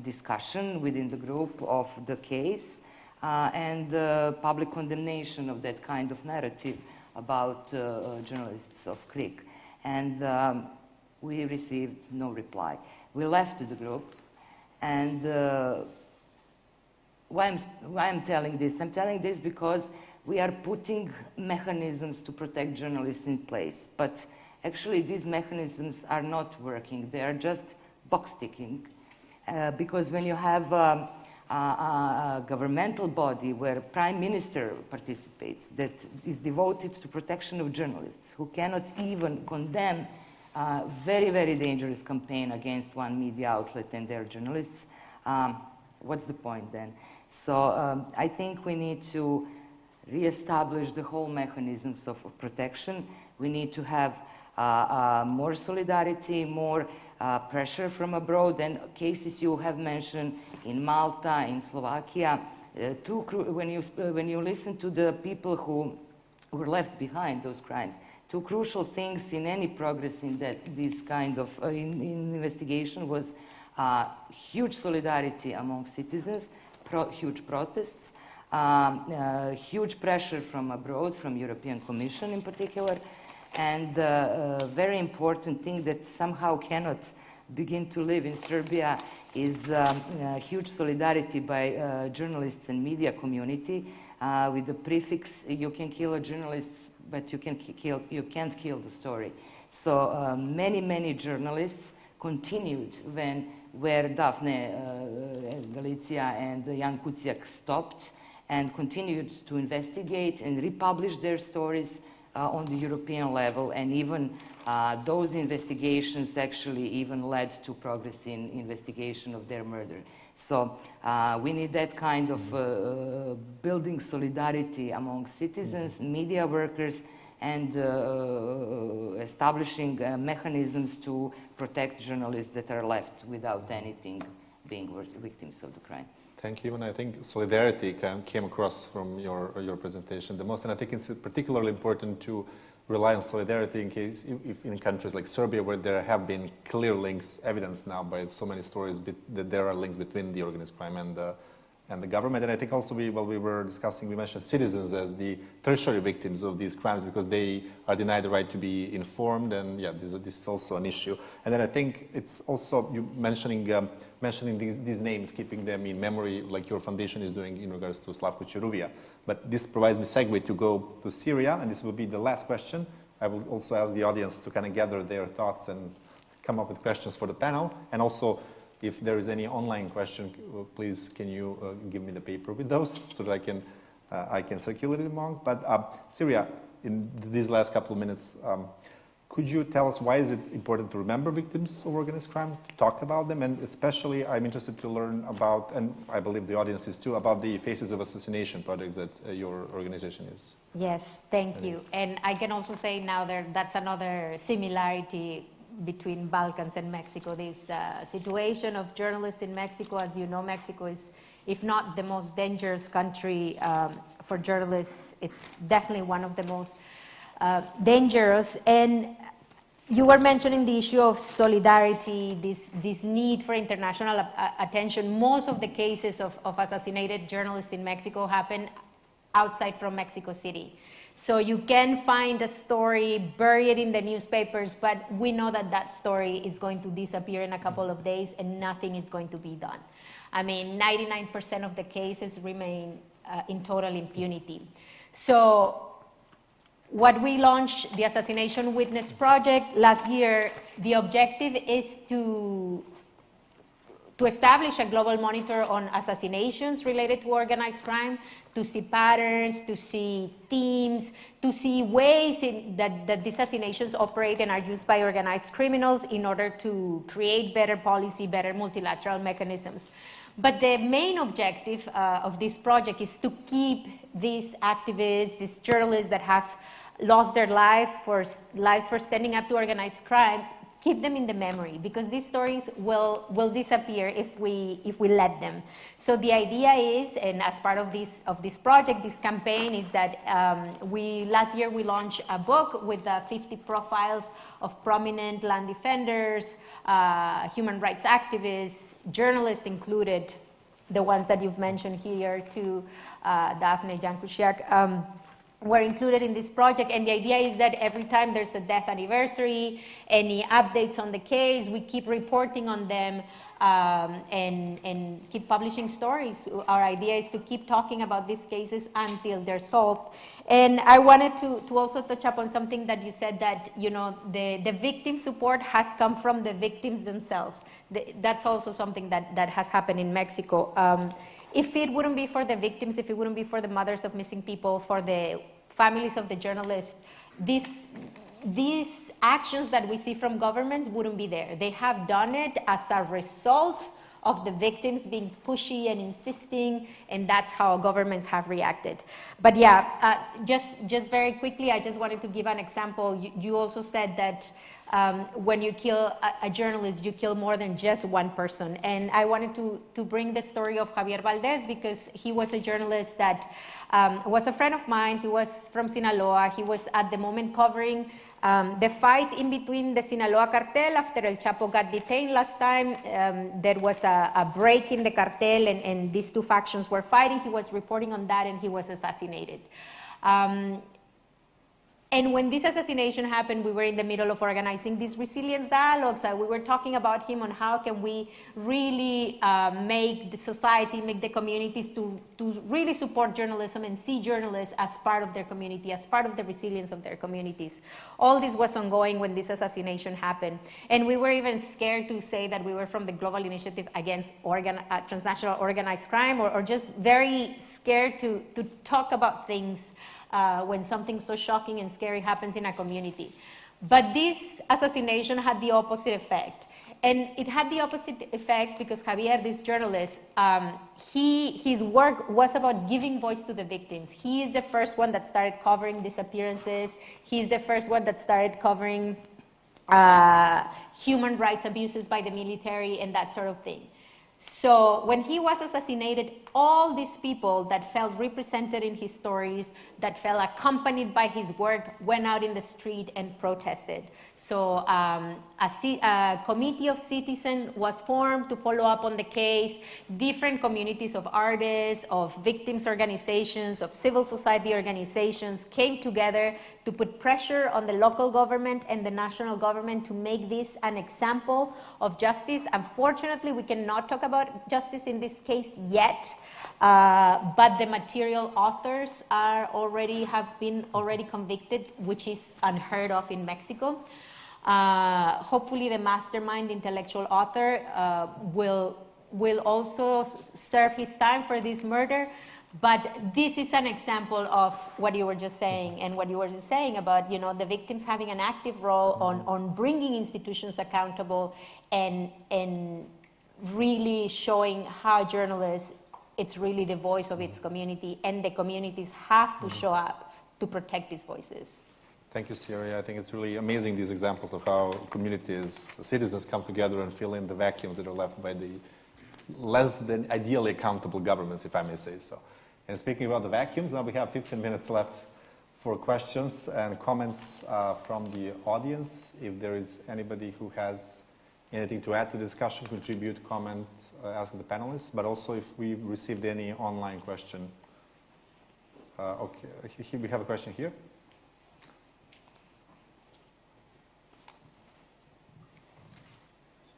discussion within the group of the case and public condemnation of that kind of narrative about journalists of Greek. And we received no reply. We left the group, and why I'm telling this? I'm telling this because we are putting mechanisms to protect journalists in place, but actually these mechanisms are not working. They are just box ticking, because when you have a governmental body where Prime Minister participates that is devoted to protection of journalists, who cannot even condemn a very, very dangerous campaign against one media outlet and their journalists, what's the point then? So I think we need to reestablish the whole mechanisms of protection. We need to have more solidarity, more pressure from abroad, and cases you have mentioned in Malta, in Slovakia. When you listen to the people who were left behind those crimes, two crucial things in any progress in this kind of investigation was huge solidarity among citizens, huge protests, huge pressure from abroad, from European Commission in particular, and a very important thing that somehow cannot begin to live in Serbia is huge solidarity by journalists and media community with the prefix, you can kill a journalist, but you can't kill the story. So many journalists continued where Daphne Galizia and Jan Kuciak stopped, and continued to investigate and republish their stories on the European level, and even those investigations actually even led to progress in investigation of their murder. So we need that kind of building solidarity among citizens, media workers, and establishing mechanisms to protect journalists that are left without anything, being victims of the crime. Thank you, and I think solidarity came across from your presentation the most, and I think it's particularly important to rely on solidarity in case, if in countries like Serbia, where there have been clear links, evidence now by so many stories that there are links between the organized crime and the government. And I think also while we were discussing, we mentioned citizens as the tertiary victims of these crimes because they are denied the right to be informed, and yeah, this is also an issue. And then I think it's also, you mentioning these names, keeping them in memory, like your foundation is doing in regards to Slavko Čuruvija. But this provides me segue to go to Syria, and this will be the last question. I will also ask the audience to kind of gather their thoughts and come up with questions for the panel. And also, if there is any online question, please can you give me the paper with those so that I can circulate it among. But Syria, in these last couple of minutes, could you tell us why is it important to remember victims of organized crime, to talk about them, and especially I'm interested to learn about, and I believe the audience is too, about the Faces of Assassination project that your organization is. Yes, thank you. And I can also say now that's another similarity between Balkans and Mexico. This situation of journalists in Mexico, as you know, Mexico is, if not the most dangerous country for journalists, it's definitely one of the most dangerous. And you were mentioning the issue of solidarity, this need for international attention. Most of the cases of assassinated journalists in Mexico happen outside from Mexico City. So you can find a story, bury it in the newspapers, but we know that that story is going to disappear in a couple of days and nothing is going to be done. I mean, 99% of the cases remain in total impunity. So what we launched, the Assassination Witness Project, last year, the objective is to to establish a global monitor on assassinations related to organized crime, to see patterns, to see themes, to see ways that these assassinations operate and are used by organized criminals in order to create better policy, better multilateral mechanisms. But the main objective of this project is to keep these activists, these journalists that have lost their lives for standing up to organized crime, keep them in the memory, because these stories will disappear if we let them. So the idea is, and as part of this project, this campaign, is that last year we launched a book with 50 profiles of prominent land defenders, human rights activists, journalists included, the ones that you've mentioned here too, Daphne, Jan Kuciak, were included in this project. And the idea is that every time there's a death anniversary, any updates on the case, we keep reporting on them and keep publishing stories. Our idea is to keep talking about these cases until they're solved. And I wanted to also touch upon something that you said, that the victim support has come from the victims themselves. That's also something that has happened in Mexico. If it wouldn't be for the victims, if it wouldn't be for the mothers of missing people, for the families of the journalists, these actions that we see from governments wouldn't be there. They have done it as a result of the victims being pushy and insisting, and that's how governments have reacted. But yeah, just very quickly, I just wanted to give an example. You also said that when you kill a journalist, you kill more than just one person. And I wanted to bring the story of Javier Valdez, because he was a journalist that was a friend of mine. He was from Sinaloa. He was at the moment covering the fight in between the Sinaloa cartel after El Chapo got detained last time. There was a break in the cartel, and these two factions were fighting. He was reporting on that, and he was assassinated. And when this assassination happened, we were in the middle of organizing these resilience dialogues. We were talking about him on how can we really make the society, make the communities to really support journalism and see journalists as part of their community, as part of the resilience of their communities. All this was ongoing when this assassination happened. And we were even scared to say that we were from the Global Initiative Against Transnational Organized Crime, or just very scared to talk about things when something so shocking and scary happens in a community. But this assassination had the opposite effect. And it had the opposite effect because Javier, this journalist, his work was about giving voice to the victims. He is the first one that started covering disappearances. He's the first one that started covering human rights abuses by the military and that sort of thing. So when he was assassinated, all these people that felt represented in his stories, that felt accompanied by his work, went out in the street and protested. So a committee of citizens was formed to follow up on the case. Different communities of artists, of victims organizations, of civil society organizations came together to put pressure on the local government and the national government to make this an example of justice. Unfortunately, we cannot talk about justice in this case yet, but the material authors have been already convicted, which is unheard of in Mexico. Hopefully the mastermind, intellectual author, will also serve his time for this murder. But this is an example of what you were just saying, and what you were just saying about the victims having an active role on bringing institutions accountable and really showing how journalists, it's really the voice of its community, and the communities have to show up to protect these voices. Thank you, Siri. I think it's really amazing, these examples of how communities, citizens come together and fill in the vacuums that are left by the less than ideally accountable governments, if I may say so. And speaking about the vacuums, now we have 15 minutes left for questions and comments from the audience. If there is anybody who has anything to add to the discussion, contribute, comment, ask the panelists, but also if we received any online question. Okay, we have a question here.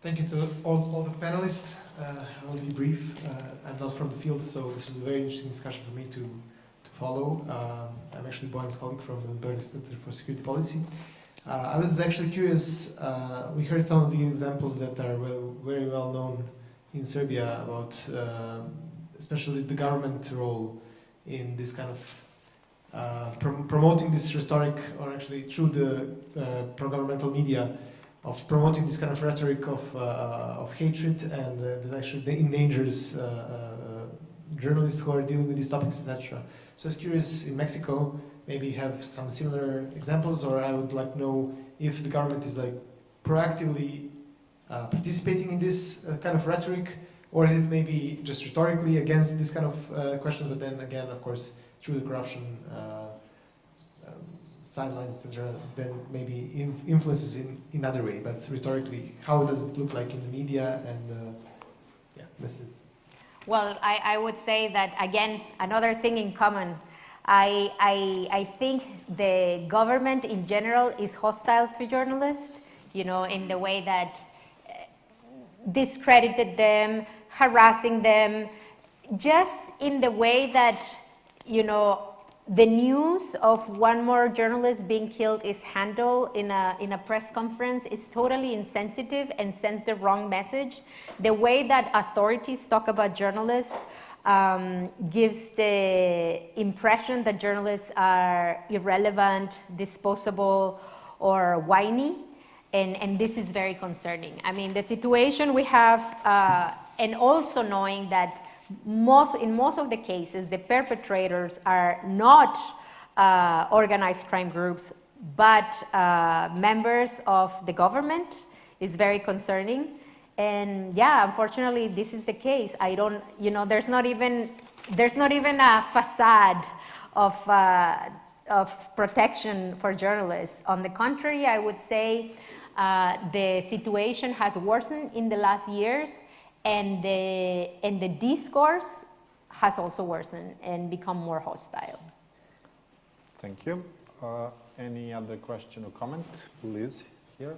Thank you to all the panelists. I'll be brief. I'm not from the field, so this was a very interesting discussion for me to follow. I'm actually Boyan's colleague from the Berlin Center for Security Policy. I was actually curious. We heard some of the examples that are very well known in Serbia about especially the government role in this kind of promoting this rhetoric, or actually through the pro-governmental media, of promoting this kind of rhetoric of hatred, and that actually endangers journalists who are dealing with these topics, etc. So I was curious, in Mexico, maybe you have some similar examples, or I would like to know if the government is like proactively participating in this kind of rhetoric, or is it maybe just rhetorically against this kind of questions, but then again, of course, through the corruption sidelines, etc., then maybe influences in other way, but rhetorically, how does it look like in the media? And yeah, that's it. Well, I would say that, again, another thing in common. I think the government in general is hostile to journalists, you know, in the way that discredited them, harassing them, just in the way that, you know, the news of one more journalist being killed is handled in a press conference is totally insensitive and sends the wrong message. The way that authorities talk about journalists gives the impression that journalists are irrelevant, disposable, or whiny, and this is very concerning. I mean, the situation we have, and also knowing that in most of the cases, the perpetrators are not organized crime groups, but members of the government is very concerning. And yeah, unfortunately, this is the case. I don't, you know, there's not even a facade of protection for journalists. On the contrary, I would say the situation has worsened in the last years. And the discourse has also worsened and become more hostile. Thank you. Any other question or comment? Liz, here.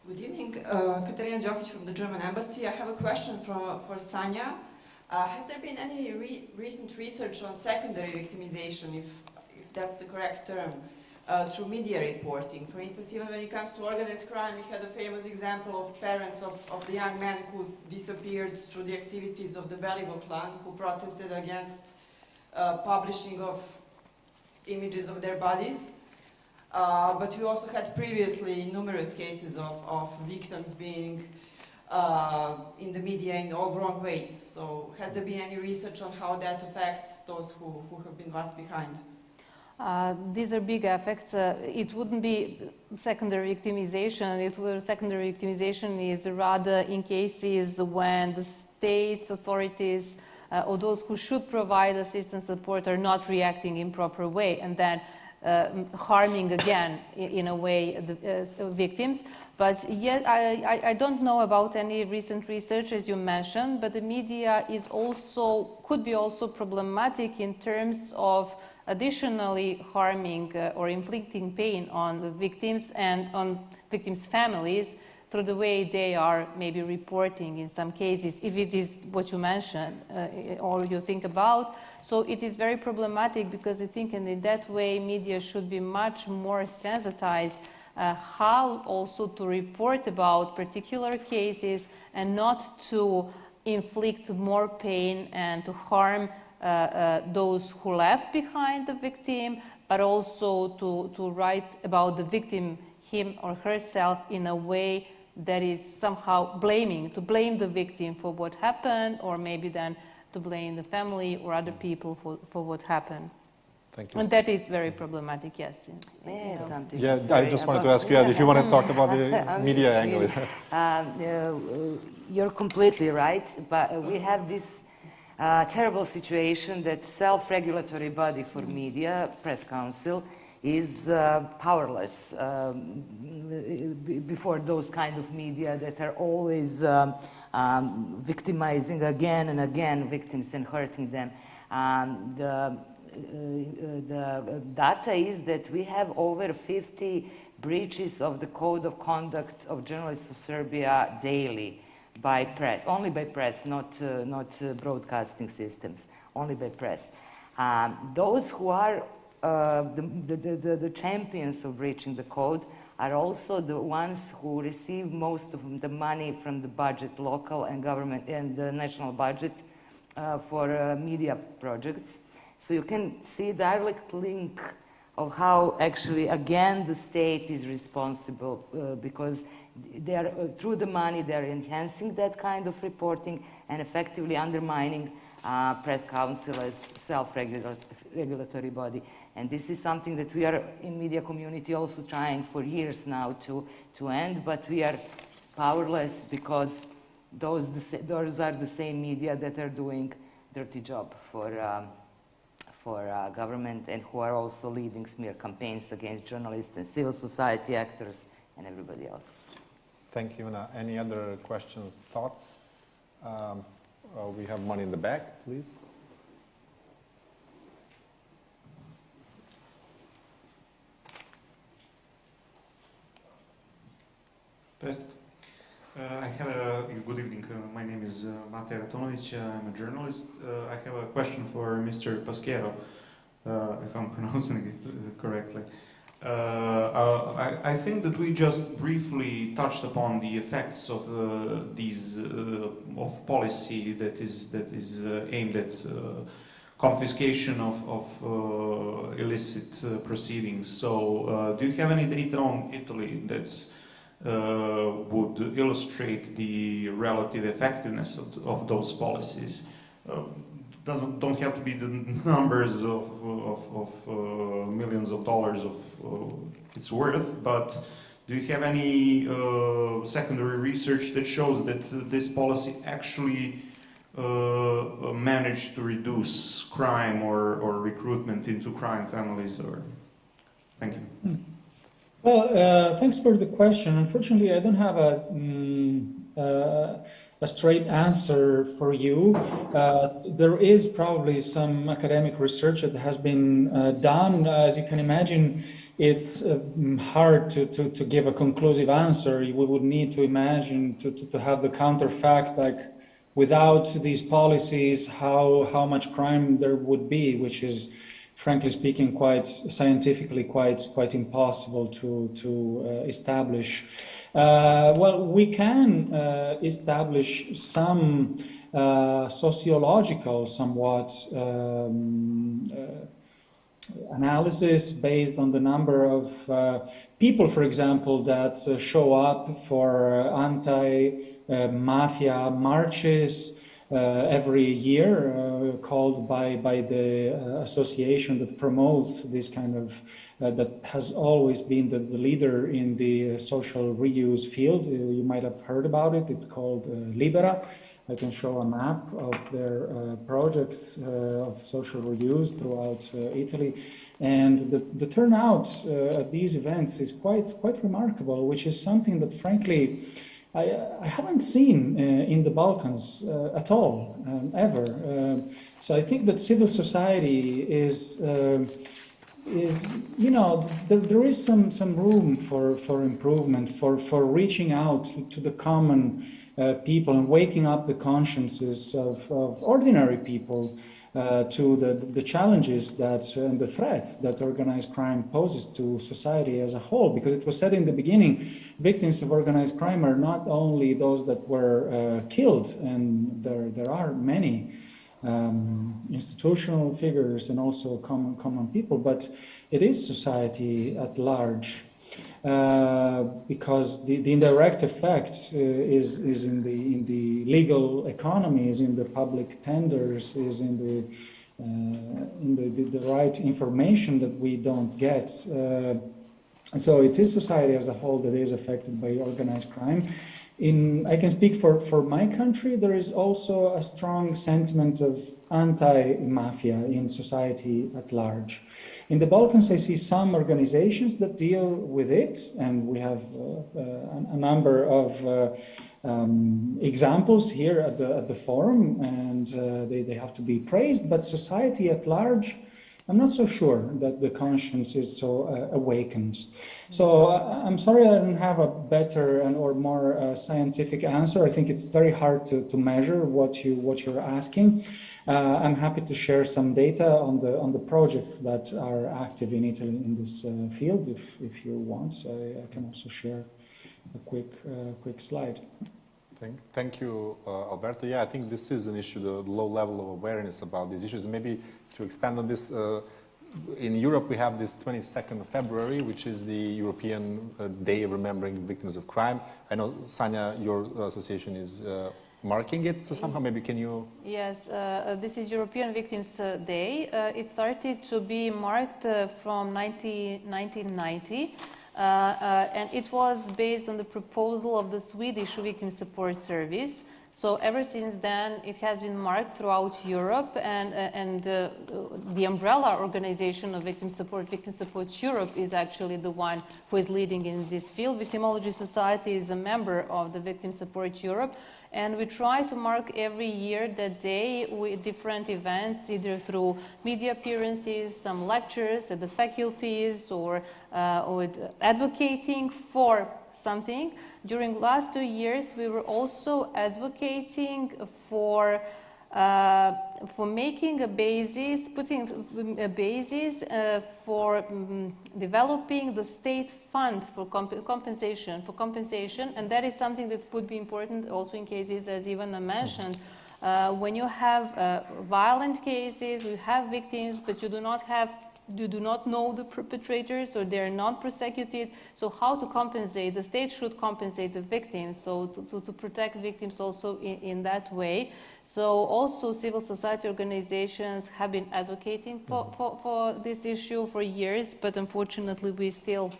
Good evening, Katarina Djokic from the German Embassy. I have a question for Sanja. Has there been any recent research on secondary victimization, if that's the correct term? Through media reporting. For instance, even when it comes to organized crime, we had a famous example of parents of the young man who disappeared through the activities of the Beliveau clan, who protested against publishing of images of their bodies. But we also had previously numerous cases of victims being in the media in all wrong ways. So has there been any research on how that affects those who have been left behind? These are big effects. It wouldn't be secondary victimization. Secondary victimization is rather in cases when the state authorities or those who should provide assistance support are not reacting in proper way, and then harming again, in a way, the victims. But yet, I don't know about any recent research, as you mentioned, but the media could be also problematic in terms of additionally harming or inflicting pain on the victims and on victims' families through the way they are maybe reporting in some cases, if it is what you mentioned or you think about. So it is very problematic, because I think in that way media should be much more sensitized how also to report about particular cases and not to inflict more pain and to harm those who left behind the victim, but also to write about the victim, him or herself, in a way that is somehow to blame the victim for what happened, or maybe then to blame the family or other people for what happened. Thank you. And that is very problematic, yes. Something. Yeah, I just wanted to ask you if you want to talk about the media angle. You're completely right, but we have this terrible situation that self-regulatory body for media, Press Council, is powerless before those kind of media that are always victimizing again and again victims and hurting them. The data is that we have over 50 breaches of the Code of Conduct of Journalists of Serbia daily. By press, only by press, not broadcasting systems, only by press. Those who are the champions of breaching the code are also the ones who receive most of the money from the budget, local and government and the national budget for media projects. So you can see direct link of how actually again the state is responsible because they are, through the money they are enhancing that kind of reporting and effectively undermining press council as self-regulatory body. And this is something that we are in media community also trying for years now to end, but we are powerless because those are the same media that are doing dirty job for government and who are also leading smear campaigns against journalists and civil society actors and everybody else. Thank you, Ina. Any other questions, thoughts? We have money in the back, please. Test. I have a good evening. My name is Mate Ratonovic. I'm a journalist. I have a question for Mr. Pasquero, if I'm pronouncing it correctly. I think that we just briefly touched upon the effects of of policy that is aimed at confiscation of illicit proceedings. So, do you have any data on Italy that would illustrate the relative effectiveness of those policies? Don't have to be the numbers of millions of dollars of it's worth, but do you have any secondary research that shows that this policy actually managed to reduce crime or recruitment into crime families? Or thank you. Well, thanks for the question. Unfortunately, I don't have a straight answer for you. There is probably some academic research that has been done. As you can imagine, it's hard to give a conclusive answer. We would need to imagine to have the counterfact, like without these policies, how much crime there would be, which is, frankly speaking, quite scientifically quite impossible to establish. Well, we can establish some sociological, somewhat analysis based on the number of people, for example, that show up for anti-mafia marches every year, called by the association that promotes this kind of, that has always been the leader in the social reuse field. You might have heard about it. It's called Libera. I can show a map of their projects of social reuse throughout Italy. And the turnout at these events is quite remarkable, which is something that, frankly, I haven't seen in the Balkans at all, ever. So I think that civil society is you know, there is some room for improvement, for reaching out to the common people and waking up the consciences of ordinary people to the challenges that and the threats that organized crime poses to society as a whole. Because it was said in the beginning, victims of organized crime are not only those that were killed, and there are many institutional figures and also common people, but it is society at large. Because the indirect effect is in the legal economy, is in the public tenders, is in the right information that we don't get. So it is society as a whole that is affected by organized crime. I can speak for my country. There is also a strong sentiment of anti-mafia in society at large. In the Balkans, I see some organizations that deal with it, and we have a number of examples here at the forum, and they have to be praised. But society at large I'm not so sure that the conscience is so awakened. So I'm sorry I don't have a better and or more scientific answer. I think it's very hard to measure what you're asking. I'm happy to share some data on the projects that are active in Italy in this field. If you want, I can also share a quick slide. Thank you, Alberto. Yeah, I think this is an issue, the low level of awareness about these issues. Maybe to expand on this, in Europe we have this 22nd of February, which is the European Day of Remembering Victims of Crime. I know, Sanya, your association is marking it, so somehow maybe can you... Yes, this is European Victims Day. It started to be marked from 1990. And it was based on the proposal of the Swedish Victim Support Service. So ever since then, it has been marked throughout Europe, and the umbrella organization of Victim Support Europe, is actually the one who is leading in this field. Victimology Society is a member of the Victim Support Europe, and we try to mark every year that day with different events, either through media appearances, some lectures at the faculties, or with advocating for something. During last 2 years, we were also advocating for making a basis, putting a basis for developing the state fund for compensation, and that is something that would be important also in cases, as Ivana mentioned, when you have violent cases, you have victims, but you do not know the perpetrators, or they are not prosecuted. So how to compensate? The state should compensate the victims, so to protect victims also in that way. So also civil society organizations have been advocating for this issue for years, but unfortunately we still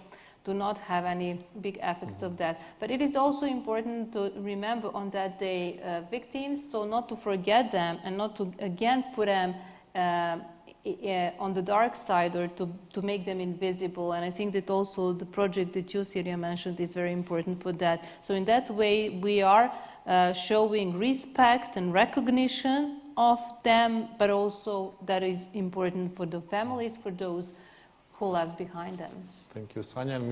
do not have any big effects of that. But it is also important to remember on that day victims, so not to forget them and not to again put them on the dark side, or to make them invisible. And I think that also the project that you, Syria, mentioned is very important for that. So in that way, we are showing respect and recognition of them, but also that is important for the families, for those who left behind them. Thank you, Sanya. And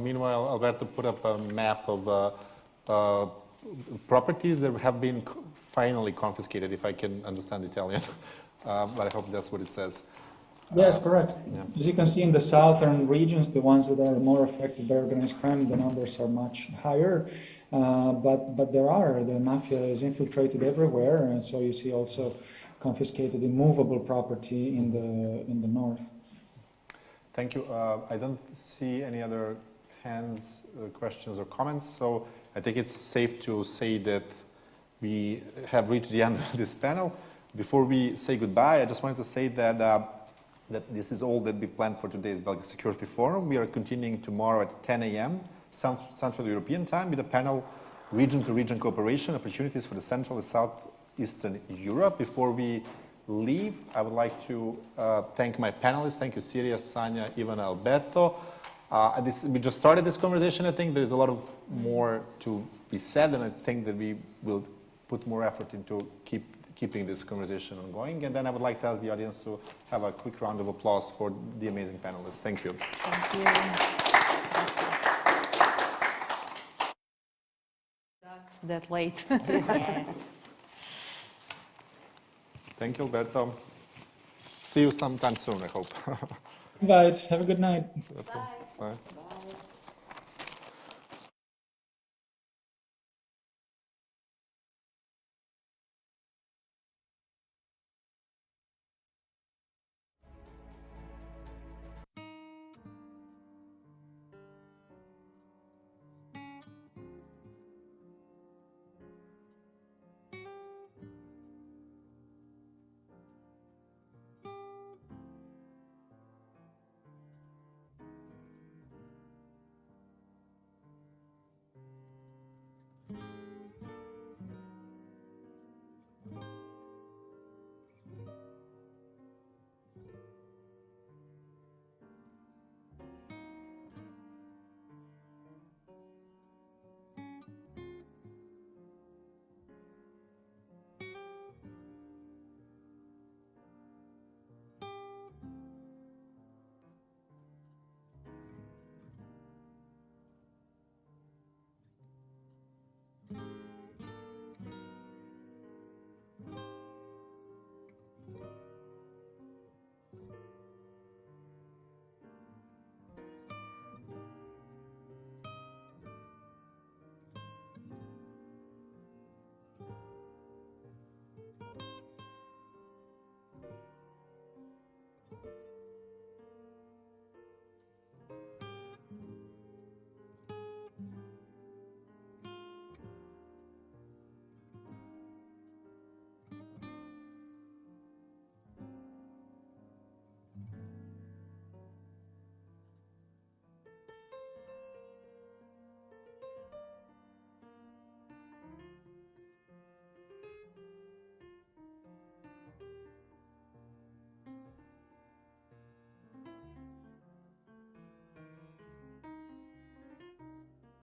meanwhile, Alberto put up a map of properties that have been finally confiscated, if I can understand Italian. But I hope that's what it says. Yes, correct. Yeah. As you can see in the southern regions, the ones that are more affected by organized crime, the numbers are much higher. But the mafia is infiltrated everywhere, and so you see also confiscated immovable property in the north. Thank you. I don't see any other hands, questions, or comments. So I think it's safe to say that we have reached the end of this panel. Before we say goodbye, I just wanted to say that this is all that we planned for today's Belgian Security Forum. We are continuing tomorrow at 10 a.m. Central European Time with a panel, Region-to-Region Cooperation, Opportunities for the Central and Southeastern Europe. Before we leave, I would like to thank my panelists. Thank you, Syria, Sanya, Ivana, Alberto. We just started this conversation. I think there's a lot of more to be said, and I think that we will put more effort into keeping this conversation ongoing. And then I would like to ask the audience to have a quick round of applause for the amazing panelists. Thank you. Thank you. That's that late. Yes. Thank you, Alberto. See you sometime soon, I hope. Guys, have a good night. Bye. you.